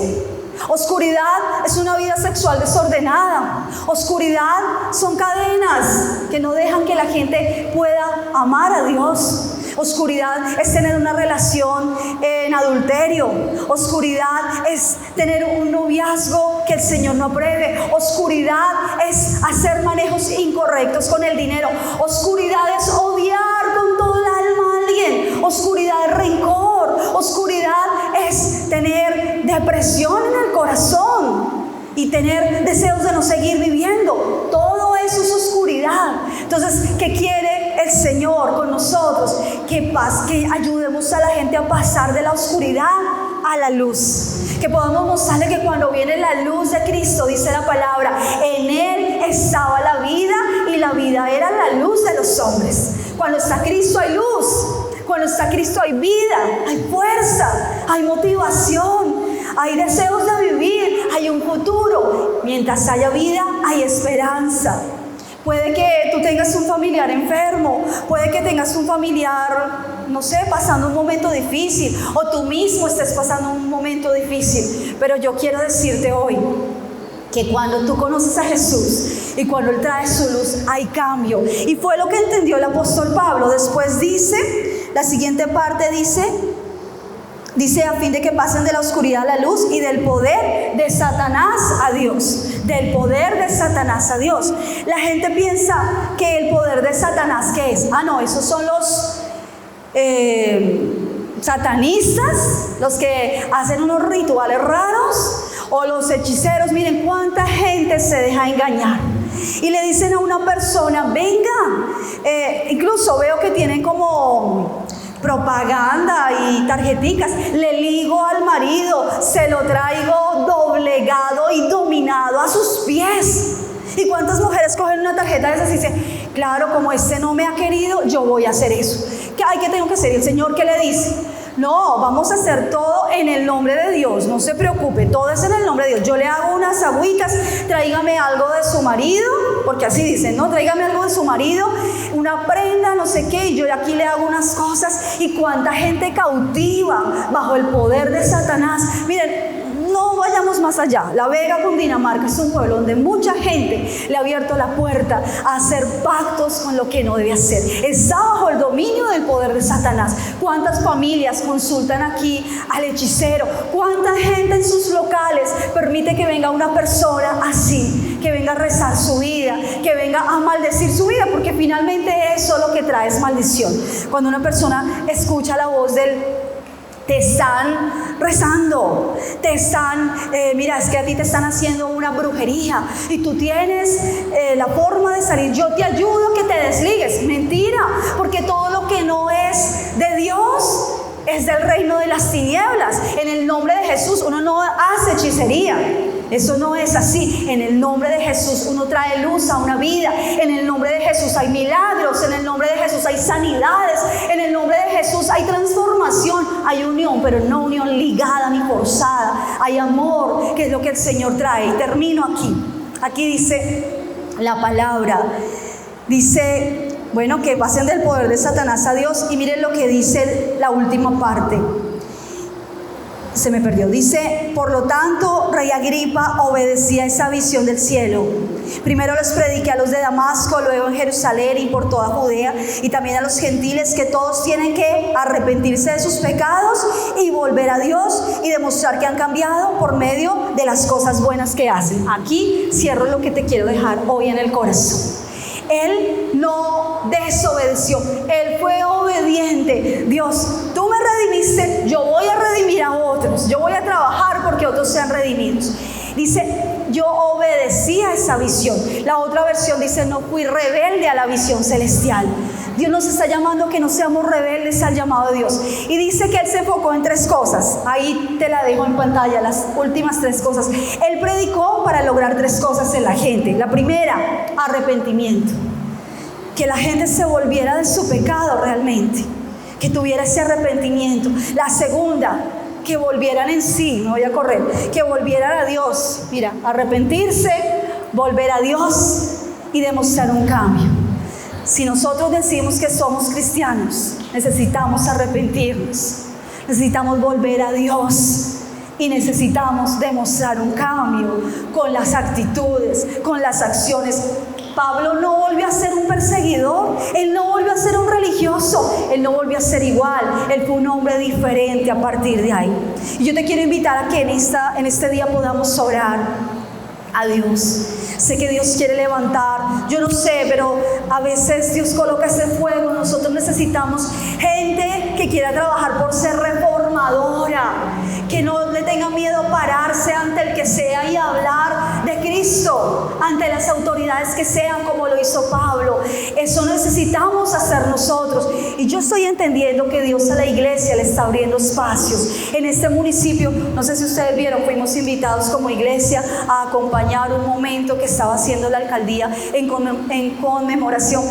Oscuridad es una vida sexual desordenada. Oscuridad son cadenas que no dejan que la gente pueda amar a Dios. Oscuridad es tener una relación en adulterio. Oscuridad es tener un noviazgo que el Señor no apruebe. Oscuridad es hacer manejos incorrectos con el dinero. Oscuridad es odiar con todo el alma a alguien. Oscuridad es rencor. Oscuridad es tener depresión en el corazón y tener deseos de no seguir viviendo. Todo eso es oscuridad. Entonces, ¿qué quiere el Señor con nosotros? Que ayudemos a la gente a pasar de la oscuridad a la luz. Que podamos mostrarle que cuando viene la luz de Cristo, dice la palabra, en Él estaba la vida y la vida era la luz de los hombres. Cuando está Cristo hay luz. Cuando está Cristo hay vida, hay fuerza, hay motivación, hay deseos de vivir, hay un futuro. Mientras haya vida, hay esperanza. Puede que tú tengas un familiar enfermo, puede que tengas un familiar, no sé, pasando un momento difícil, o tú mismo estés pasando un momento difícil. Pero yo quiero decirte hoy que cuando tú conoces a Jesús y cuando Él trae su luz, hay cambio. Y fue lo que entendió el apóstol Pablo. Después dice, la siguiente parte dice a fin de que pasen de la oscuridad a la luz y del poder de Satanás a Dios. Del poder de Satanás a Dios. La gente piensa que el poder de Satanás, ¿qué es? No, esos son los satanistas, los que hacen unos rituales raros, o los hechiceros. Miren cuánta gente se deja engañar y le dicen a una persona, venga, incluso veo que tienen como propaganda y tarjeticas, le ligo al marido, se lo traigo doblegado y dominado a sus pies. ¿Y cuántas mujeres cogen una tarjeta de esas y dicen, claro, como este no me ha querido, yo voy a hacer eso? ¿Qué tengo que hacer? ¿Y el Señor qué le dice? No, vamos a hacer todo en el nombre de Dios, no se preocupe, todo es en el nombre de Dios. Yo le hago unas agüitas, tráigame algo de su marido, porque así dicen, ¿no? Tráigame algo de su marido, una prenda, no sé qué, y yo aquí le hago unas cosas. Y cuánta gente cautiva bajo el poder de Satanás. Miren, no vayamos más allá. La Vega, Cundinamarca, es un pueblo donde mucha gente le ha abierto la puerta a hacer pactos con lo que no debe hacer. Está bajo el dominio del poder de Satanás. ¿Cuántas familias consultan aquí al hechicero? ¿Cuánta gente en sus locales permite que venga una persona así, que venga a rezar su vida, que venga a maldecir su vida? Porque finalmente eso lo que trae es maldición. Cuando una persona escucha la voz te están rezando, te están, mira, es que a ti te están haciendo una brujería y tú tienes la forma de salir, yo te ayudo a que te desligues. Mentira, porque todo lo que no es de Dios es del reino de las tinieblas. En el nombre de Jesús uno no hace hechicería. Eso no es así. En el nombre de Jesús uno trae luz a una vida. En el nombre de Jesús hay milagros. En el nombre de Jesús hay sanidades. En el nombre de Jesús hay transformación. Hay unión, pero no unión ligada ni forzada. Hay amor, que es lo que el Señor trae. Y termino aquí. Aquí dice la palabra. Dice, bueno, que pasen del poder de Satanás a Dios. Y miren lo que dice la última parte. Se me perdió. Dice, por lo tanto, rey Agripa obedecía esa visión del cielo. Primero les prediqué a los de Damasco, luego en Jerusalén y por toda Judea, y también a los gentiles, que todos tienen que arrepentirse de sus pecados y volver a Dios y demostrar que han cambiado por medio de las cosas buenas que hacen. Aquí cierro lo que te quiero dejar hoy en el corazón. Él no desobedeció, él fue obediente. Dios, tú me redimiste, yo voy a redimir a otros, yo voy a trabajar porque otros sean redimidos. Dice, yo obedecí a esa visión. La otra versión dice, no fui rebelde a la visión celestial. Dios nos está llamando a que no seamos rebeldes al llamado de Dios. Y dice que Él se enfocó en 3 cosas. Ahí te la dejo en pantalla, las últimas 3 cosas. Él predicó para lograr 3 cosas en la gente. La primera, arrepentimiento. Que la gente se volviera de su pecado realmente. Que tuviera ese arrepentimiento. La segunda, que volvieran en sí, me voy a correr, que volvieran a Dios. Mira, arrepentirse, volver a Dios y demostrar un cambio. Si nosotros decimos que somos cristianos, necesitamos arrepentirnos, necesitamos volver a Dios y necesitamos demostrar un cambio con las actitudes, con las acciones. Pablo no volvió a ser un perseguidor, él no volvió a ser un religioso, él no volvió a ser igual, él fue un hombre diferente a partir de ahí. Y yo te quiero invitar a que en este día podamos orar a Dios. Sé que Dios quiere levantar, yo no sé, pero a veces Dios coloca ese fuego. Nosotros necesitamos gente que quiera trabajar por ser reformadora, que no le tenga miedo a pararse ante el que sea y hablar de Cristo, ante las autoridades que sean, como lo hizo Pablo. Eso necesitamos hacer nosotros. Y yo estoy entendiendo que Dios a la iglesia le está abriendo espacios. En este municipio, no sé si ustedes vieron, fuimos invitados como iglesia a acompañar un momento que estaba haciendo la alcaldía en conmemoración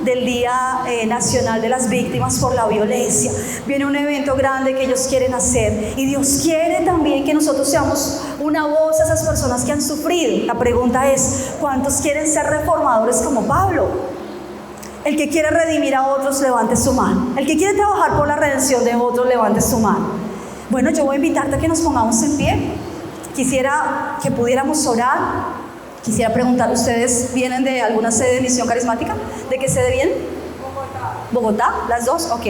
del Día Nacional de las Víctimas por la Violencia. Viene un evento grande que ellos quieren hacer, y Dios quiere también que nosotros seamos una voz a esas personas que han sufrido. La pregunta es, ¿cuántos quieren ser reformadores como Pablo? El que quiere redimir a otros, levante su mano. El que quiere trabajar por la redención de otros, levante su mano. Bueno, yo voy a invitarte a que nos pongamos en pie. Quisiera que pudiéramos orar. Quisiera preguntar, ¿ustedes vienen de alguna sede de Misión Carismática? ¿De qué sede vienen? Bogotá, las dos, ok.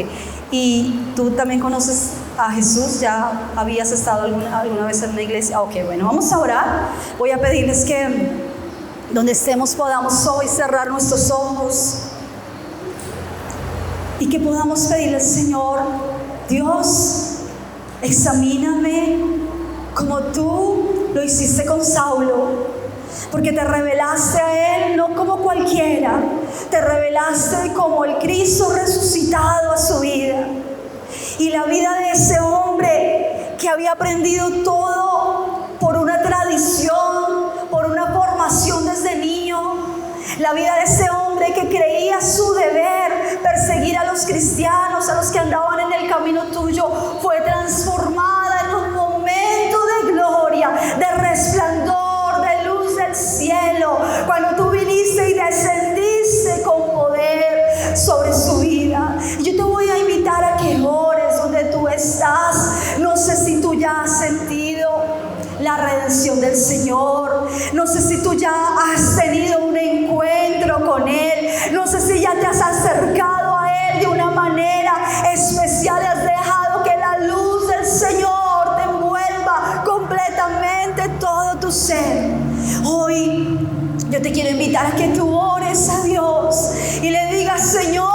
¿Y tú también conoces a Jesús? ¿Ya habías estado alguna vez en una iglesia? Ok, bueno, vamos a orar. Voy a pedirles que donde estemos podamos hoy cerrar nuestros ojos y que podamos pedirle al Señor, Dios, examíname como tú lo hiciste con Saulo. Porque te revelaste a él no como cualquiera, te revelaste como el Cristo resucitado a su vida. Y la vida de ese hombre que había aprendido todo por una tradición, por una formación desde niño. La vida de ese hombre que creía su deber perseguir a los cristianos, a los que andaban en el camino tuyo, fue transformada en un momento de gloria, de resplandor, cielo, cuando tú viniste y descendiste con poder sobre su vida. Yo te voy a invitar a que ores donde tú estás. No sé si tú ya has sentido la redención del Señor, no sé si tú ya has tenido un encuentro con Él, no sé si ya te has acercado a Él de una manera especial y has dejado que la luz del Señor te envuelva completamente todo tu ser. Hoy yo te quiero invitar a que tú ores a Dios y le digas, Señor,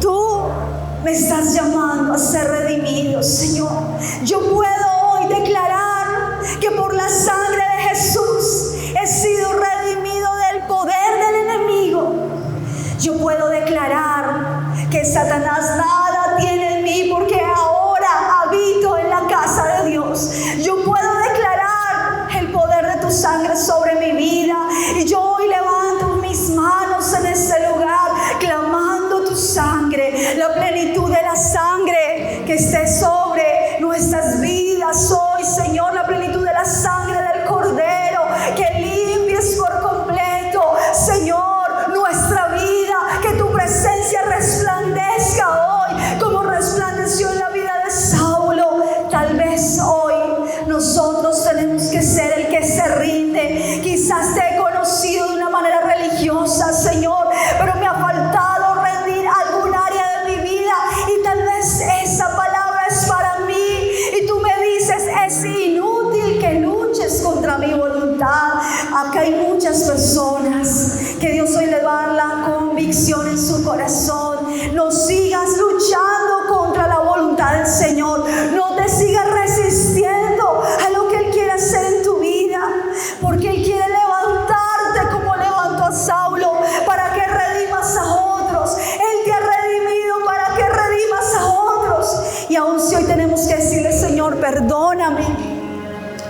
tú me estás llamando a ser redimido, Señor. Yo puedo hoy declarar que por la sangre de Jesús he sido redimido del poder del enemigo. Yo puedo declarar que Satanás nada tiene en mí porque ahora habito en la casa de Dios. Yo puedo declarar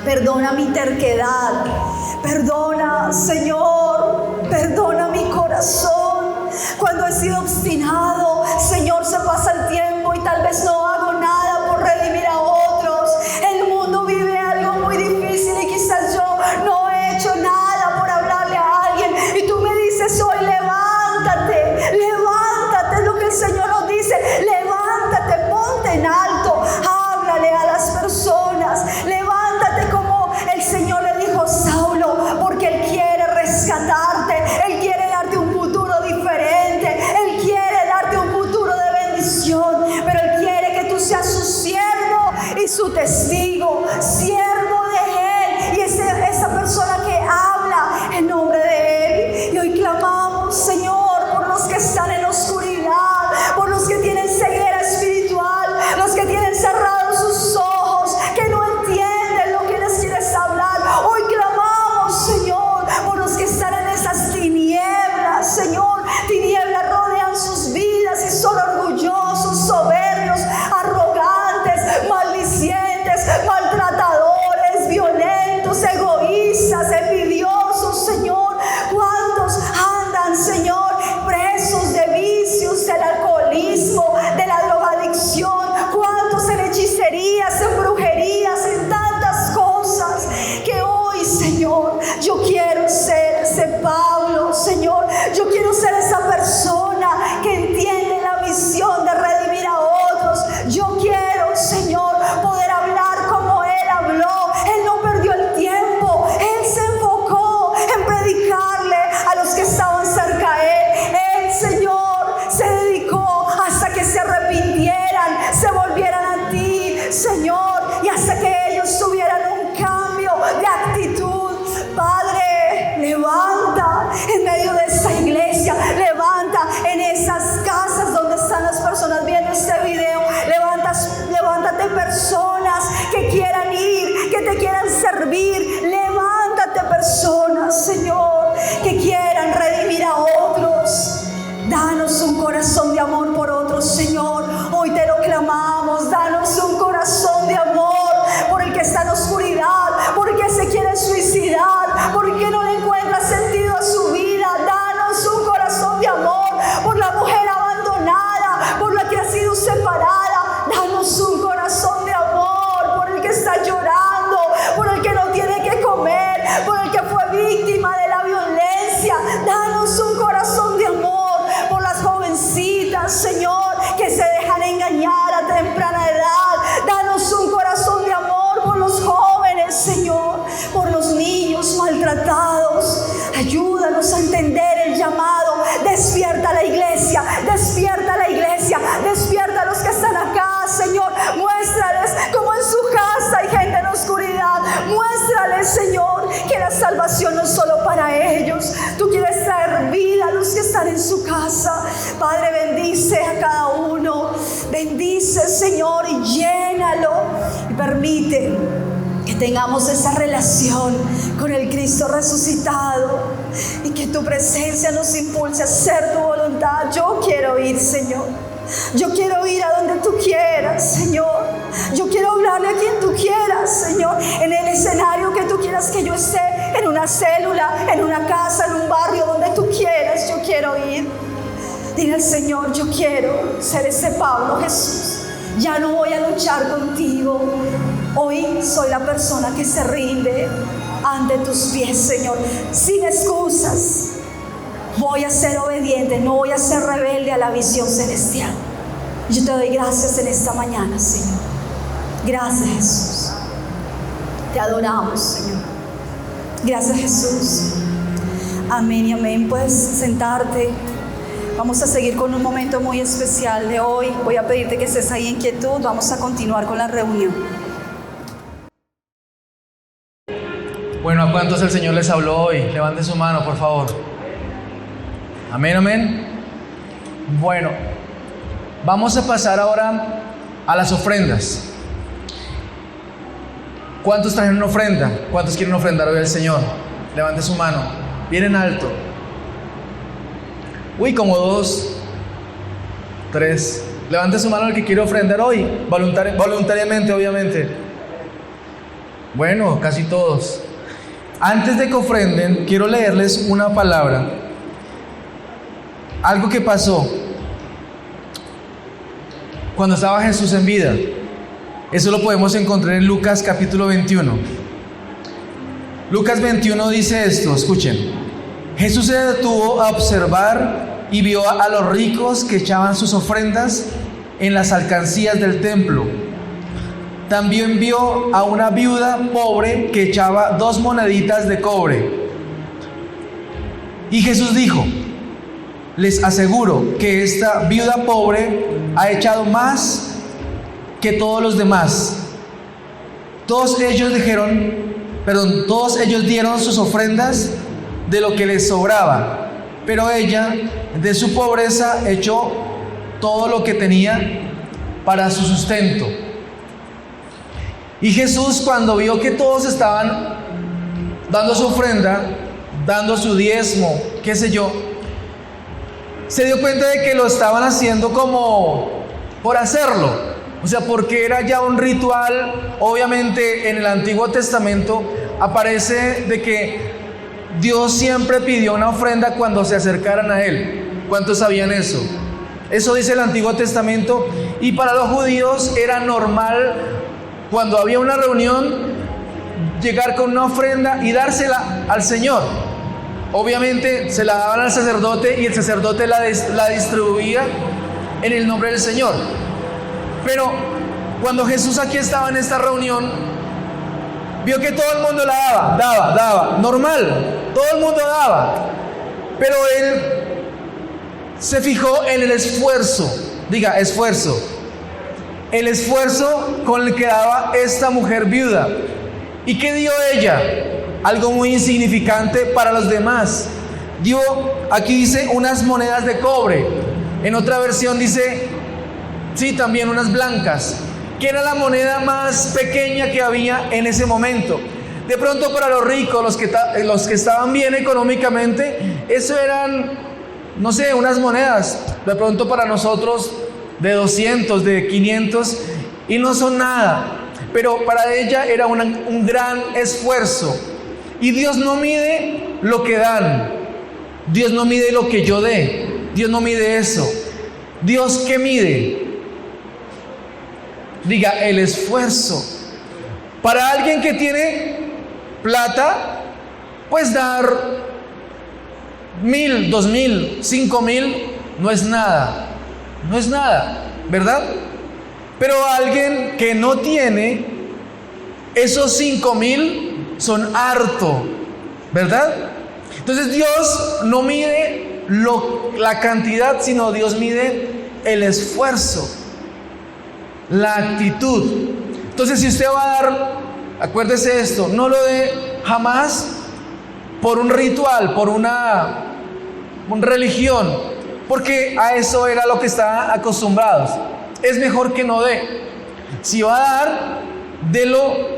Perdona mi terquedad. Perdona, Señor, perdona mi corazón. Cuando he sido obstinado, Señor, se pasa el tiempo y tal vez no hago nada por redimir a otros. El mundo vive algo muy difícil y quizás yo no he hecho nada por hablarle a alguien. Y tú me dices hoy, levántate, levántate, es lo que el Señor nos dice. Levántate, ponte en alto, háblale a las personas. Levántate como el Señor le dijo a Saulo, porque Él quiere rescatarte, Él quiere darte un futuro diferente, Él quiere darte un futuro de bendición, pero Él quiere que tú seas su siervo y su testigo, siervo de Él, y esa persona que habla en nombre de Él. Y hoy clamamos, Señor, por los que están en oscuridad, por los que tienen ceguera espiritual, los que tienen cerrados sus ojos, que no entienden lo que les quieres hablar. Hoy clamamos, Señor, por los que están en esas tinieblas, Señor. Tinieblas rodean sus vidas y son orgullosos, soberbios, arrogantes, maldicientes, maltratadores, violentos, egoístas, envidiosos, Señor. ¿Cuántos andan, Señor, presos de vicios, del alcoholismo, de la drogadicción? ¿Cuántos en hechicerías, en brujerías, en tantas cosas? Que hoy, Señor, yo quiero ser ese Pablo, Señor. Yo quiero ser esa persona que entiende la misión de redimir a otros. Yo quiero, Señor, poder hablar como Él habló. Él no perdió el tiempo. Él se enfocó en predicarle a los que estaban cerca de Él. Él, Señor, se dedicó hasta que se arrepintieran, se volvieran a ti, Señor, y hasta que ellos tuvieran un cambio de actitud. Padre, levanta en medio de esta iglesia, levanta en esas casas donde están las personas viendo este video. Levántate personas que quieran ir, que te quieran servir. Levántate personas, Señor, que quieran redimir a otros. Danos un corazón de amor por otros, Señor. Hoy te lo clamamos. Danos un corazón de amor por el que está en oscuridad, por el que se quiere suicidar, por el que no le encuentra sentido a su vida. Danos un corazón de amor por la mujer abandonada, por la que ha sido separada. Danos un corazón de amor por el que está llorando, por el que no tiene que comer, por el que fue víctima de la violencia. Danos un corazón de amor por las jovencitas, Señor, que se dejan engañar a temprana edad. Danos un corazón de amor por los jóvenes, Señor, por los niños maltratados. Ayúdanos a entender el llamado. Despierta la iglesia, despierta la iglesia, despierta a los que están acá, Señor. Muéstrales cómo en su casa hay gente en oscuridad. Muéstrales, Señor, que la salvación no es solo para ellos. Tú quieres traer vida a los que están en su casa. Padre, bendice a cada uno. Bendice, Señor, y llénalo. Y permite que tengamos esa relación con el Cristo resucitado y que tu presencia nos impulse a hacer tu voluntad. Yo quiero ir, Señor. Yo quiero ir a donde tú quieras, Señor. Yo quiero hablarle a quien tú quieras, Señor, en el escenario que tú quieras que yo esté, en una célula, en una casa, en un barrio, donde tú quieras. Yo quiero ir. Dile al Señor, yo quiero ser ese Pablo, Jesús. Ya no voy a luchar contigo. Hoy soy la persona que se rinde ante tus pies, Señor, sin excusas. Voy a ser obediente, no voy a ser rebelde a la visión celestial. Yo te doy gracias en esta mañana, Señor. Gracias, Jesús. Te adoramos, Señor. Gracias, Jesús. Amén y amén. Puedes sentarte. Vamos a seguir con un momento muy especial de hoy. Voy a pedirte que estés ahí en quietud. Vamos a continuar con la reunión. Bueno, ¿a cuántos el Señor les habló hoy? Levanten su mano, por favor. Amén, amén. Bueno, vamos a pasar ahora a las ofrendas. ¿Cuántos trajeron una ofrenda? ¿Cuántos quieren ofrendar hoy al Señor? Levante su mano, bien en alto. Uy, como 2, 3. Levante su mano el que quiere ofrendar hoy, voluntariamente, obviamente. Bueno, casi todos. Antes de que ofrenden, quiero leerles una palabra. Algo que pasó cuando estaba Jesús en vida. Eso lo podemos encontrar en Lucas capítulo 21. Lucas 21 dice esto, escuchen. Jesús se detuvo a observar y vio a los ricos que echaban sus ofrendas en las alcancías del templo. También vio a una viuda pobre que echaba 2 moneditas de cobre. Y Jesús dijo: les aseguro que esta viuda pobre ha echado más que todos los demás. Todos ellos dieron sus ofrendas de lo que les sobraba, pero ella, de su pobreza, echó todo lo que tenía para su sustento. Y Jesús, cuando vio que todos estaban dando su ofrenda, dando su diezmo, qué sé yo, se dio cuenta de que lo estaban haciendo como por hacerlo, o sea, porque era ya un ritual. Obviamente en el Antiguo Testamento aparece de que Dios siempre pidió una ofrenda cuando se acercaran a Él. ¿Cuántos sabían eso? Eso dice el Antiguo Testamento. Y para los judíos era normal, cuando había una reunión, llegar con una ofrenda y dársela al Señor. Obviamente se la daban al sacerdote y el sacerdote la distribuía en el nombre del Señor. Pero cuando Jesús aquí estaba en esta reunión, vio que todo el mundo la daba, normal, todo el mundo daba. Pero Él se fijó en el esfuerzo, diga esfuerzo, el esfuerzo con el que daba esta mujer viuda. ¿Y qué dio ella? Algo muy insignificante para los demás. Dio, aquí dice, unas monedas de cobre. En otra versión dice, sí, también unas blancas, que era la moneda más pequeña que había en ese momento. De pronto para los ricos, los que estaban bien económicamente, eso eran, no sé, unas monedas. De pronto para nosotros de 200, de 500, y no son nada. Pero para ella era un gran esfuerzo. Y Dios no mide lo que dan, Dios no mide lo que yo dé, Dios no mide eso. ¿Dios qué mide? Diga, el esfuerzo. Para alguien que tiene plata, pues dar 1,000, 2,000, 5,000 no es nada, ¿verdad? Pero alguien que no tiene, esos 5,000 son harto, ¿verdad? Entonces Dios no mide la cantidad, sino Dios mide el esfuerzo, la actitud. Entonces, si usted va a dar, acuérdese esto, no lo dé jamás por un ritual, por una religión, porque a eso era lo que estaban acostumbrados. Es mejor que no dé. Si va a dar, délo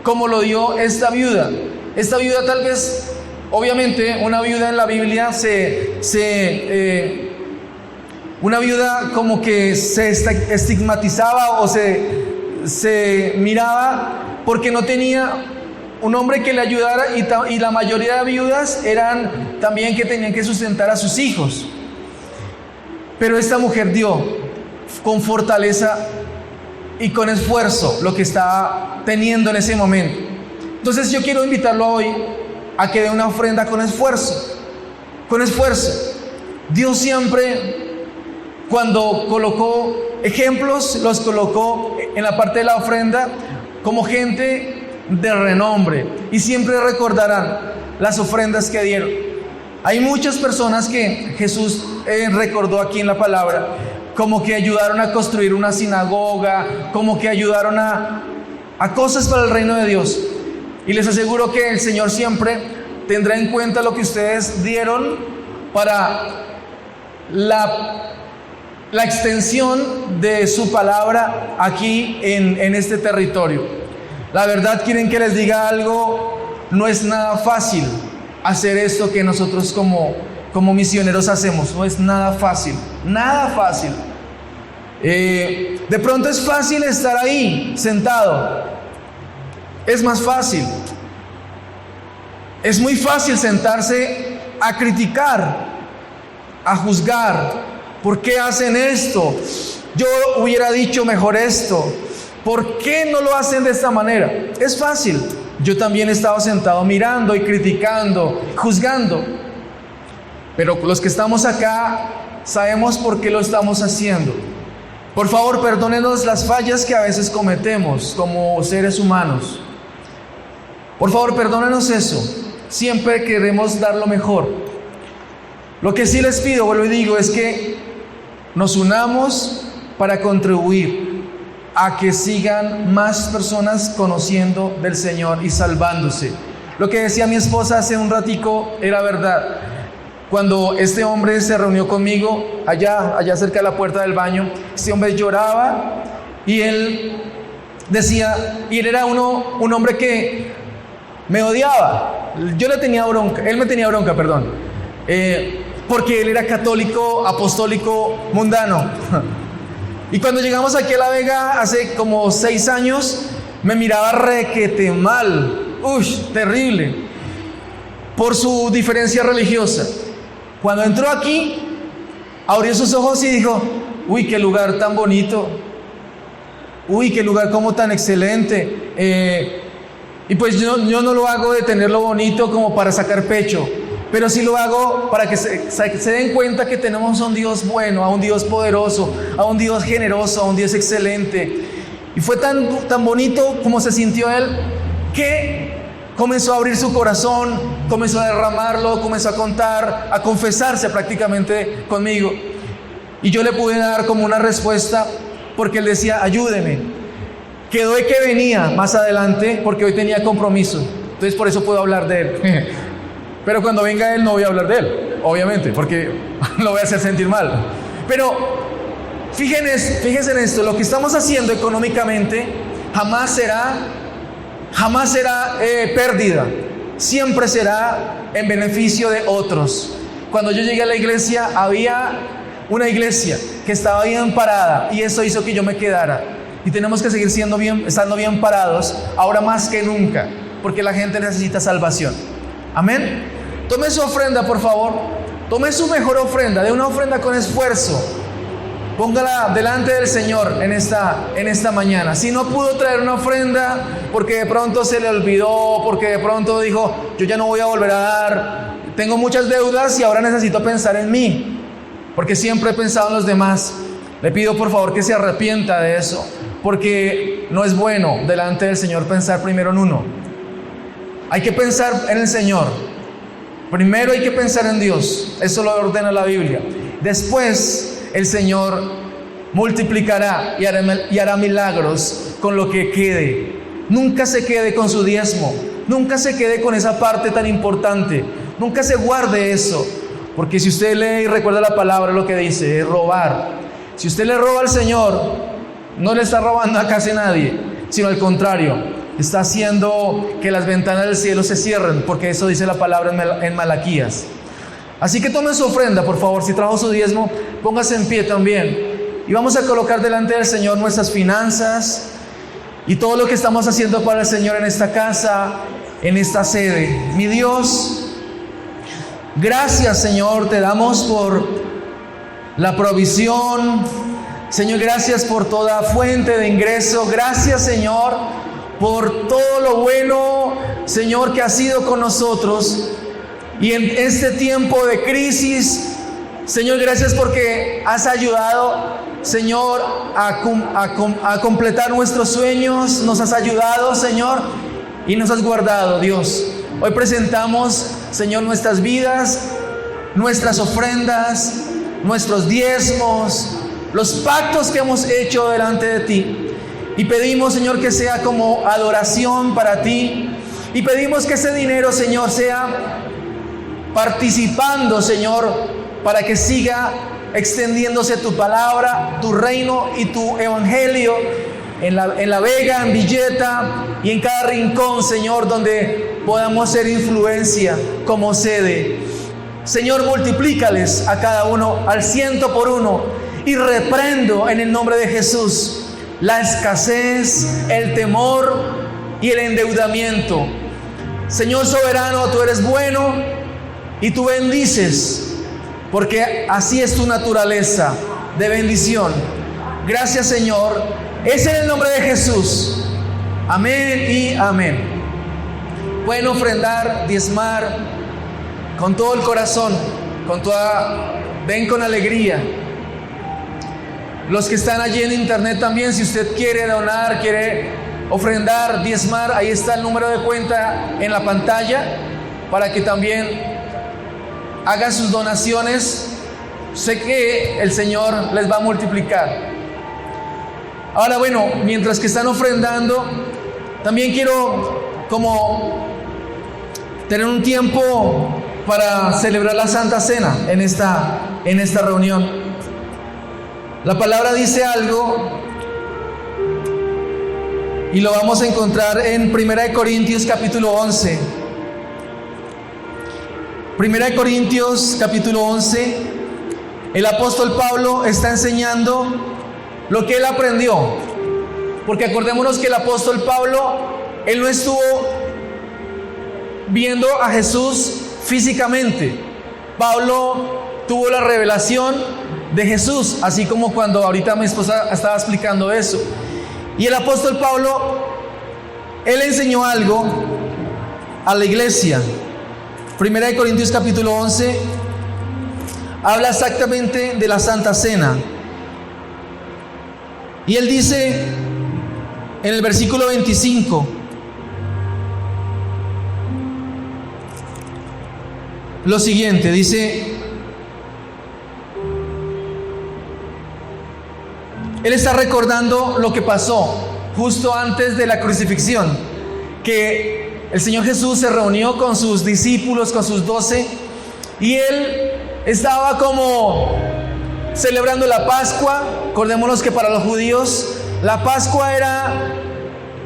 como lo dio esta viuda. Esta viuda, tal vez, obviamente, una viuda en la Biblia una viuda como que se estigmatizaba o se miraba porque no tenía un hombre que le ayudara, y la mayoría de viudas eran también que tenían que sustentar a sus hijos. Pero esta mujer dio con fortaleza y con esfuerzo lo que estaba teniendo en ese momento. Entonces yo quiero invitarlo hoy a que dé una ofrenda con esfuerzo. Con esfuerzo. Dios siempre, cuando colocó ejemplos, los colocó en la parte de la ofrenda como gente de renombre, y siempre recordarán las ofrendas que dieron. Hay muchas personas que Jesús recordó aquí en la palabra, como que ayudaron a construir una sinagoga, como que ayudaron a cosas para el reino de Dios. Y les aseguro que el Señor siempre tendrá en cuenta lo que ustedes dieron para la extensión de su palabra aquí en este territorio. La verdad, quieren que les diga algo, no es nada fácil hacer esto que nosotros como misioneros hacemos. No es nada fácil, nada fácil. De pronto es fácil estar ahí sentado, es más fácil. Es muy fácil sentarse a criticar, a juzgar. ¿Por qué hacen esto? Yo hubiera dicho mejor esto. ¿Por qué no lo hacen de esta manera? Es fácil. Yo también he estado sentado mirando y criticando, juzgando. Pero los que estamos acá sabemos por qué lo estamos haciendo. Por favor, perdónenos las fallas que a veces cometemos como seres humanos. Por favor, perdónenos eso. Siempre queremos dar lo mejor. Lo que sí les pido, vuelvo y digo, es que nos unamos para contribuir a que sigan más personas conociendo del Señor y salvándose. Lo que decía mi esposa hace un ratico era verdad. Cuando este hombre se reunió conmigo allá cerca de la puerta del baño, este hombre lloraba y él decía, y él era un hombre que me odiaba. Yo le tenía bronca, él me tenía bronca, perdón, porque él era católico, apostólico, mundano. Y cuando llegamos aquí a La Vega hace como 6 años, me miraba requete mal, terrible, por su diferencia religiosa. Cuando entró aquí, abrió sus ojos y dijo, uy, qué lugar tan bonito, uy, qué lugar como tan excelente. Y pues yo no lo hago de tenerlo bonito como para sacar pecho, pero sí lo hago para que se den cuenta que tenemos a un Dios bueno, a un Dios poderoso, a un Dios generoso, a un Dios excelente. Y fue tan bonito como se sintió él, que comenzó a abrir su corazón, comenzó a derramarlo, comenzó a contar, a confesarse prácticamente conmigo. Y yo le pude dar como una respuesta, porque él decía, ayúdeme. Quedó de que venía más adelante, porque hoy tenía compromiso. Entonces por eso puedo hablar de él. Pero cuando venga él no voy a hablar de él, obviamente, porque lo voy a hacer sentir mal. Pero fíjense en esto, lo que estamos haciendo económicamente jamás será pérdida, siempre será en beneficio de otros. Cuando yo llegué a la iglesia, había una iglesia que estaba bien parada y eso hizo que yo me quedara. Y tenemos que seguir estando bien parados, ahora más que nunca, porque la gente necesita salvación. Amén. Tome su ofrenda, por favor. Tome su mejor ofrenda, de una ofrenda con esfuerzo. Póngala delante del Señor en esta mañana. Si no pudo traer una ofrenda porque de pronto se le olvidó, porque de pronto dijo, yo ya no voy a volver a dar, tengo muchas deudas y ahora necesito pensar en mí, porque siempre he pensado en los demás. Le pido por favor que se arrepienta de eso, porque no es bueno delante del Señor pensar primero en uno. Hay que pensar en el Señor. Primero hay que pensar en Dios. Eso lo ordena la Biblia. Después el Señor multiplicará y hará milagros con lo que quede. Nunca se quede con su diezmo. Nunca se quede con esa parte tan importante. Nunca se guarde eso. Porque si usted lee y recuerda la palabra, lo que dice es robar. Si usted le roba al Señor, no le está robando a casi nadie, sino al contrario. Está haciendo que las ventanas del cielo se cierren, porque eso dice la palabra en Malaquías. Así que tome su ofrenda, por favor. Si trajo su diezmo, póngase en pie también. Y vamos a colocar delante del Señor nuestras finanzas y todo lo que estamos haciendo para el Señor en esta casa, en esta sede. Mi Dios, gracias, Señor, te damos por la provisión. Señor, gracias por toda fuente de ingreso. Gracias, Señor, por todo lo bueno, Señor, que has sido con nosotros. Y en este tiempo de crisis, Señor, gracias porque has ayudado, Señor, a completar nuestros sueños. Nos has ayudado, Señor, y nos has guardado, Dios. Hoy presentamos, Señor, nuestras vidas, nuestras ofrendas, nuestros diezmos, los pactos que hemos hecho delante de ti. Y pedimos, Señor, que sea como adoración para ti. Y pedimos que ese dinero, Señor, sea participando, Señor, para que siga extendiéndose tu palabra, tu reino y tu evangelio en La Vega, en Villeta y en cada rincón, Señor, donde podamos ser influencia como sede. Señor, multiplícales a cada uno al 100 por 1 y reprendo en el nombre de Jesús la escasez, el temor y el endeudamiento. Señor soberano, tú eres bueno y tú bendices, porque así es tu naturaleza de bendición. Gracias, Señor. Es en el nombre de Jesús. Amén y amén. Pueden ofrendar, diezmar con todo el corazón, ven con alegría. Los que están allí en internet también, si usted quiere donar, quiere ofrendar, diezmar, ahí está el número de cuenta en la pantalla para que también haga sus donaciones. Sé que el Señor les va a multiplicar. Ahora, bueno, mientras que están ofrendando, también quiero como tener un tiempo para celebrar la Santa Cena en esta reunión. La palabra dice algo y lo vamos a encontrar en 1 Corintios capítulo 11. 1 Corintios capítulo 11, el apóstol Pablo está enseñando lo que él aprendió. Porque acordémonos que el apóstol Pablo, él no estuvo viendo a Jesús físicamente. Pablo tuvo la revelación de Jesús, así como cuando ahorita mi esposa estaba explicando eso. Y el apóstol Pablo, él enseñó algo a la iglesia. 1 Corintios capítulo 11 habla exactamente de la Santa Cena. Y él dice en el versículo 25: lo siguiente, dice, él está recordando lo que pasó justo antes de la crucifixión, que el Señor Jesús se reunió con sus discípulos, con sus 12, y él estaba como celebrando la Pascua. Acordémonos que para los judíos la Pascua era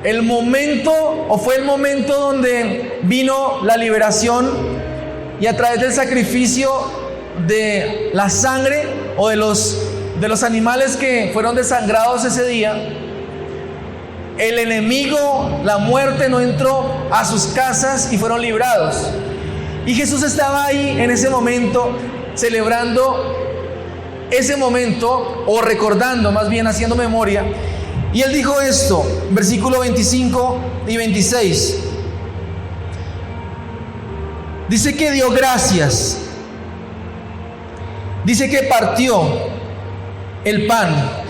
el momento, o fue el momento donde vino la liberación, y a través del sacrificio de la sangre o de los animales que fueron desangrados ese día, el enemigo, la muerte, no entró a sus casas y fueron librados. Y Jesús estaba ahí en ese momento celebrando ese momento, o recordando, más bien haciendo memoria. Y él dijo esto, versículo 25 y 26. Dice que dio gracias. Dice que partió el pan,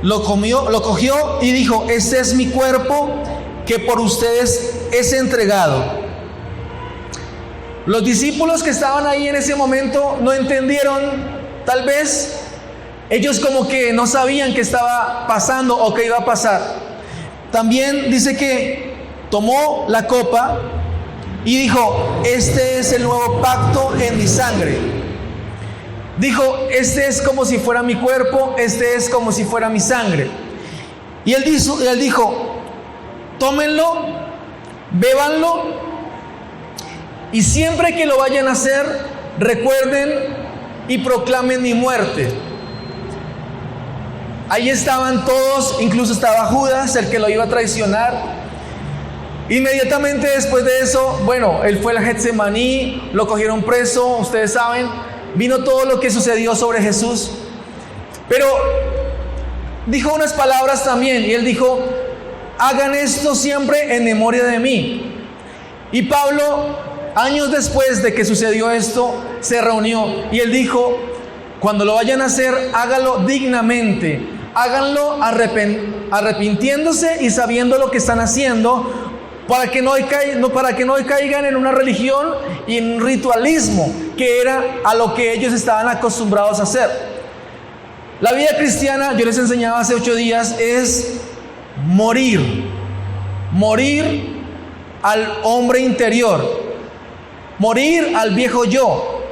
lo cogió y dijo: este es mi cuerpo que por ustedes es entregado. Los discípulos que estaban ahí en ese momento no entendieron. Tal vez ellos como que no sabían qué estaba pasando o qué iba a pasar. También dice que tomó la copa y dijo: este es el nuevo pacto en mi sangre. Dijo: este es como si fuera mi cuerpo, este es como si fuera mi sangre. Y él dijo: tómenlo, bébanlo, y siempre que lo vayan a hacer, recuerden y proclamen mi muerte. Ahí estaban todos, incluso estaba Judas, el que lo iba a traicionar. Inmediatamente después de eso, bueno, él fue a Getsemaní, lo cogieron preso, ustedes saben, vino todo lo que sucedió sobre Jesús. Pero dijo unas palabras también, y él dijo: hagan esto siempre en memoria de mí. Y Pablo, años después de que sucedió esto, se reunió y él dijo: cuando lo vayan a hacer, háganlo dignamente, háganlo arrepintiéndose y sabiendo lo que están haciendo, para que no caigan en una religión y en un ritualismo que era a lo que ellos estaban acostumbrados a hacer. La vida cristiana, yo les enseñaba hace 8 días, es morir al hombre interior, morir al viejo yo,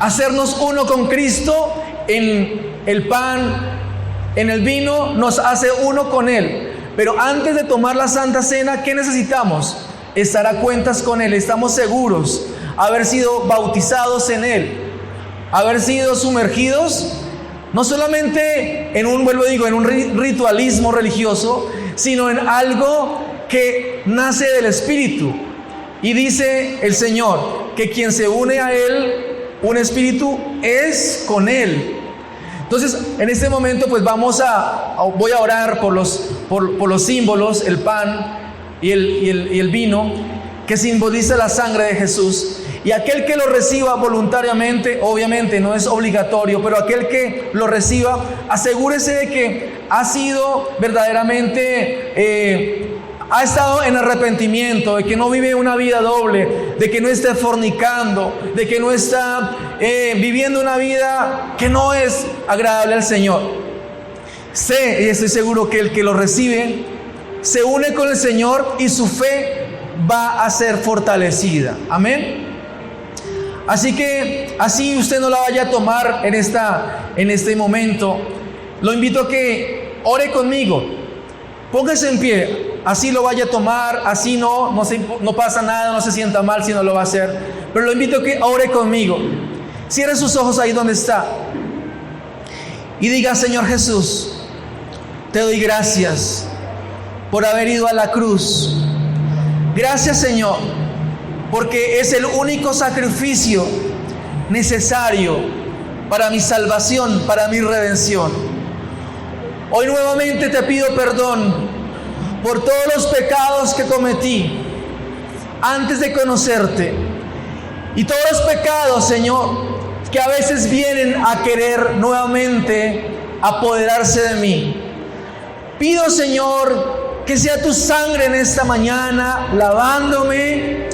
hacernos uno con Cristo. En el pan, en el vino, nos hace uno con Él. Pero antes de tomar la Santa Cena, ¿qué necesitamos? Estar a cuentas con Él. Estamos seguros, haber sido bautizados en Él, haber sido sumergidos, no solamente en un ritualismo religioso, sino en algo que nace del Espíritu. Y dice el Señor que quien se une a Él, un espíritu, es con Él. Entonces, en este momento, pues voy a orar por los símbolos, el pan y el vino, que simboliza la sangre de Jesús. Y aquel que lo reciba voluntariamente, obviamente no es obligatorio, pero aquel que lo reciba, asegúrese de que ha sido verdaderamente, ha estado en arrepentimiento, de que no vive una vida doble, de que no esté fornicando, de que no está viviendo una vida que no es agradable al Señor. Sé y estoy seguro que el que lo recibe se une con el Señor y su fe va a ser fortalecida. Amén. Así que así usted no la vaya a tomar en este momento. Lo invito a que ore conmigo. Póngase en pie. Así lo vaya a tomar, así no pasa nada, no se sienta mal si no lo va a hacer. Pero lo invito a que ore conmigo. Cierre sus ojos ahí donde está. Y diga: Señor Jesús, te doy gracias por haber ido a la cruz. Gracias, Señor, porque es el único sacrificio necesario para mi salvación, para mi redención. Hoy nuevamente te pido perdón por todos los pecados que cometí antes de conocerte, y todos los pecados, Señor, que a veces vienen a querer nuevamente apoderarse de mí. Pido, Señor, que sea tu sangre en esta mañana lavándome,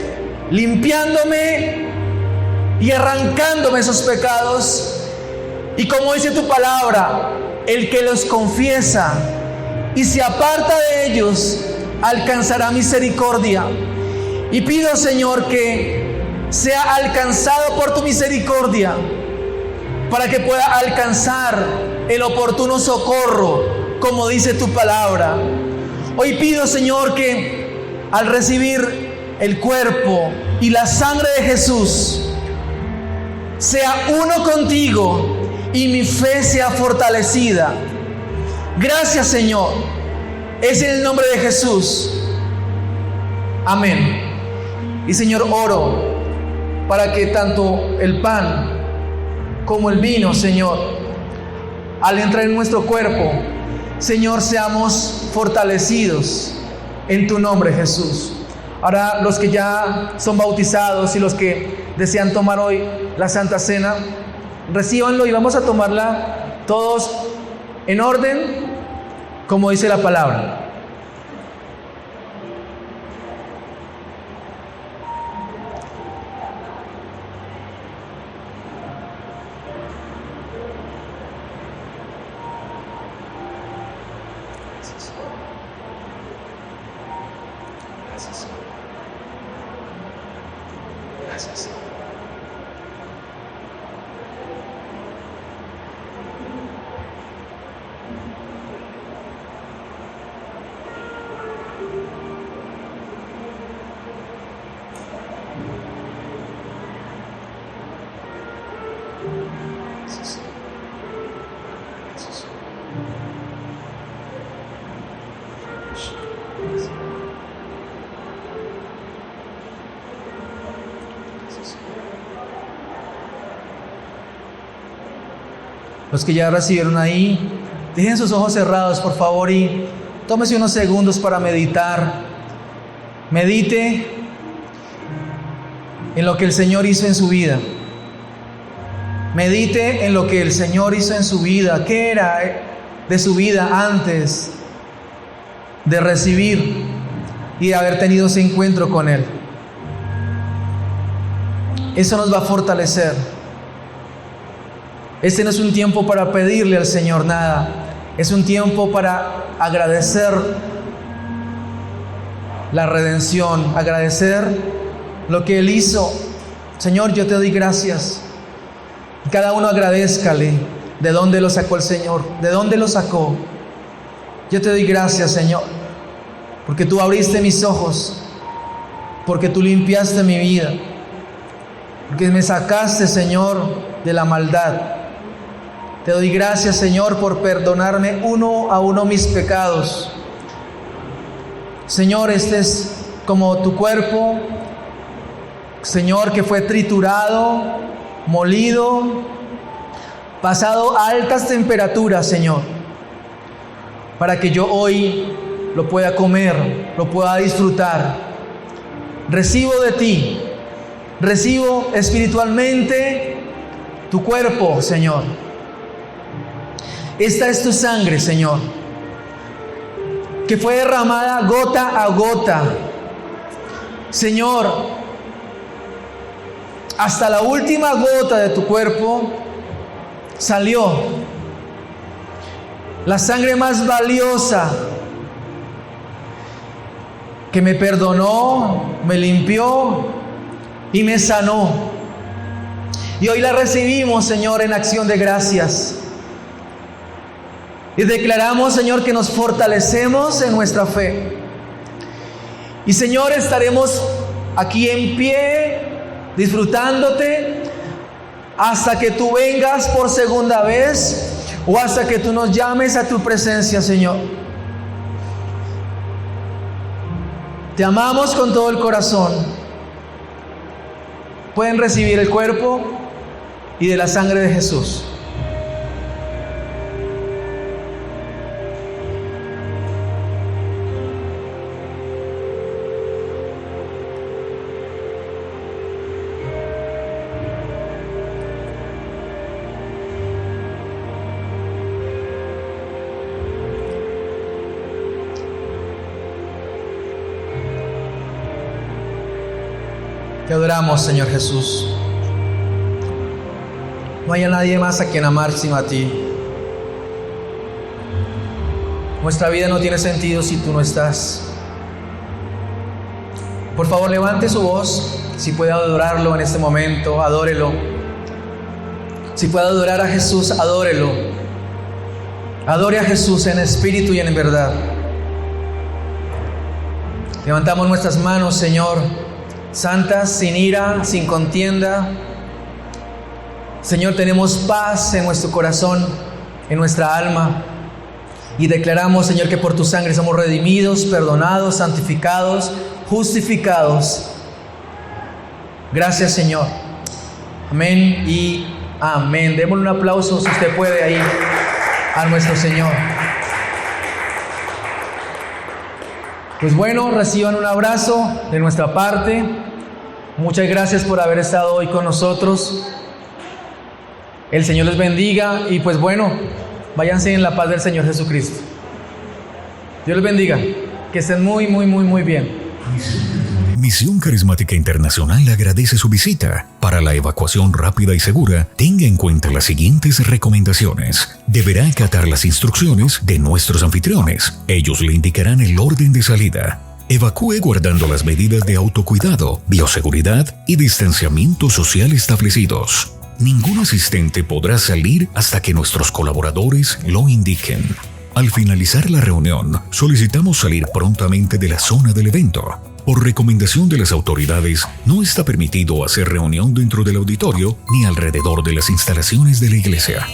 limpiándome y arrancándome esos pecados. Y como dice tu palabra, el que los confiesa y se aparta de ellos alcanzará misericordia. Y pido, Señor, que sea alcanzado por tu misericordia para que pueda alcanzar el oportuno socorro, como dice tu palabra. Hoy pido, Señor, que al recibir el cuerpo y la sangre de Jesús, sea uno contigo y mi fe sea fortalecida. Gracias, Señor. Es en el nombre de Jesús. Amén. Y, Señor, oro para que tanto el pan como el vino, Señor, al entrar en nuestro cuerpo, Señor, seamos fortalecidos en tu nombre, Jesús. Ahora, los que ya son bautizados y los que desean tomar hoy la Santa Cena, recíbanlo y vamos a tomarla todos en orden, como dice la palabra. Gracias. Los que ya recibieron ahí, dejen sus ojos cerrados, por favor, y tómese unos segundos para meditar. Medite en lo que el Señor hizo en su vida. Medite en lo que el Señor hizo en su vida. ¿Qué era de su vida antes de recibir y de haber tenido ese encuentro con Él? Eso nos va a fortalecer. Este no es un tiempo para pedirle al Señor nada. Es un tiempo para agradecer la redención, agradecer lo que Él hizo. Señor, yo te doy gracias. Cada uno agradézcale de dónde lo sacó el Señor, de dónde lo sacó. Yo te doy gracias, Señor, porque tú abriste mis ojos, porque tú limpiaste mi vida, porque me sacaste, Señor, de la maldad. Te doy gracias, Señor, por perdonarme uno a uno mis pecados. Señor, este es como tu cuerpo, Señor, que fue triturado, molido, pasado a altas temperaturas, Señor, para que yo hoy lo pueda comer, lo pueda disfrutar. Recibo de ti, recibo espiritualmente tu cuerpo, Señor. Esta es tu sangre, Señor, que fue derramada gota a gota, Señor, hasta la última gota de tu cuerpo salió la sangre más valiosa que me perdonó, me limpió y me sanó. Y hoy la recibimos, Señor, en acción de gracias. Y declaramos, Señor, que nos fortalecemos en nuestra fe. Y, Señor, estaremos aquí en pie, disfrutándote, hasta que tú vengas por segunda vez o hasta que tú nos llames a tu presencia, Señor. Te amamos con todo el corazón. Pueden recibir el cuerpo y de la sangre de Jesús. Te adoramos, Señor Jesús. No hay nadie más a quien amar sino a ti. Nuestra vida no tiene sentido si tú no estás. Por favor, levante su voz. Si puede adorarlo en este momento, adórelo. Si puede adorar a Jesús, adórelo. Adore a Jesús en espíritu y en verdad. Levantamos nuestras manos, Señor, santas, sin ira, sin contienda. Señor, tenemos paz en nuestro corazón, en nuestra alma. Y declaramos, Señor, que por tu sangre somos redimidos, perdonados, santificados, justificados. Gracias, Señor. Amén y amén. Démosle un aplauso, si usted puede, ahí a nuestro Señor. Pues bueno, reciban un abrazo de nuestra parte. Muchas gracias por haber estado hoy con nosotros. El Señor les bendiga y pues bueno, váyanse en la paz del Señor Jesucristo. Dios les bendiga. Que estén muy bien. Misión Carismática Internacional agradece su visita. Para la evacuación rápida y segura, tenga en cuenta las siguientes recomendaciones. Deberá acatar las instrucciones de nuestros anfitriones. Ellos le indicarán el orden de salida. Evacúe guardando las medidas de autocuidado, bioseguridad y distanciamiento social establecidos. Ningún asistente podrá salir hasta que nuestros colaboradores lo indiquen. Al finalizar la reunión, solicitamos salir prontamente de la zona del evento. Por recomendación de las autoridades, no está permitido hacer reunión dentro del auditorio ni alrededor de las instalaciones de la iglesia.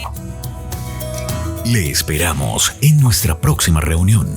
Le esperamos en nuestra próxima reunión.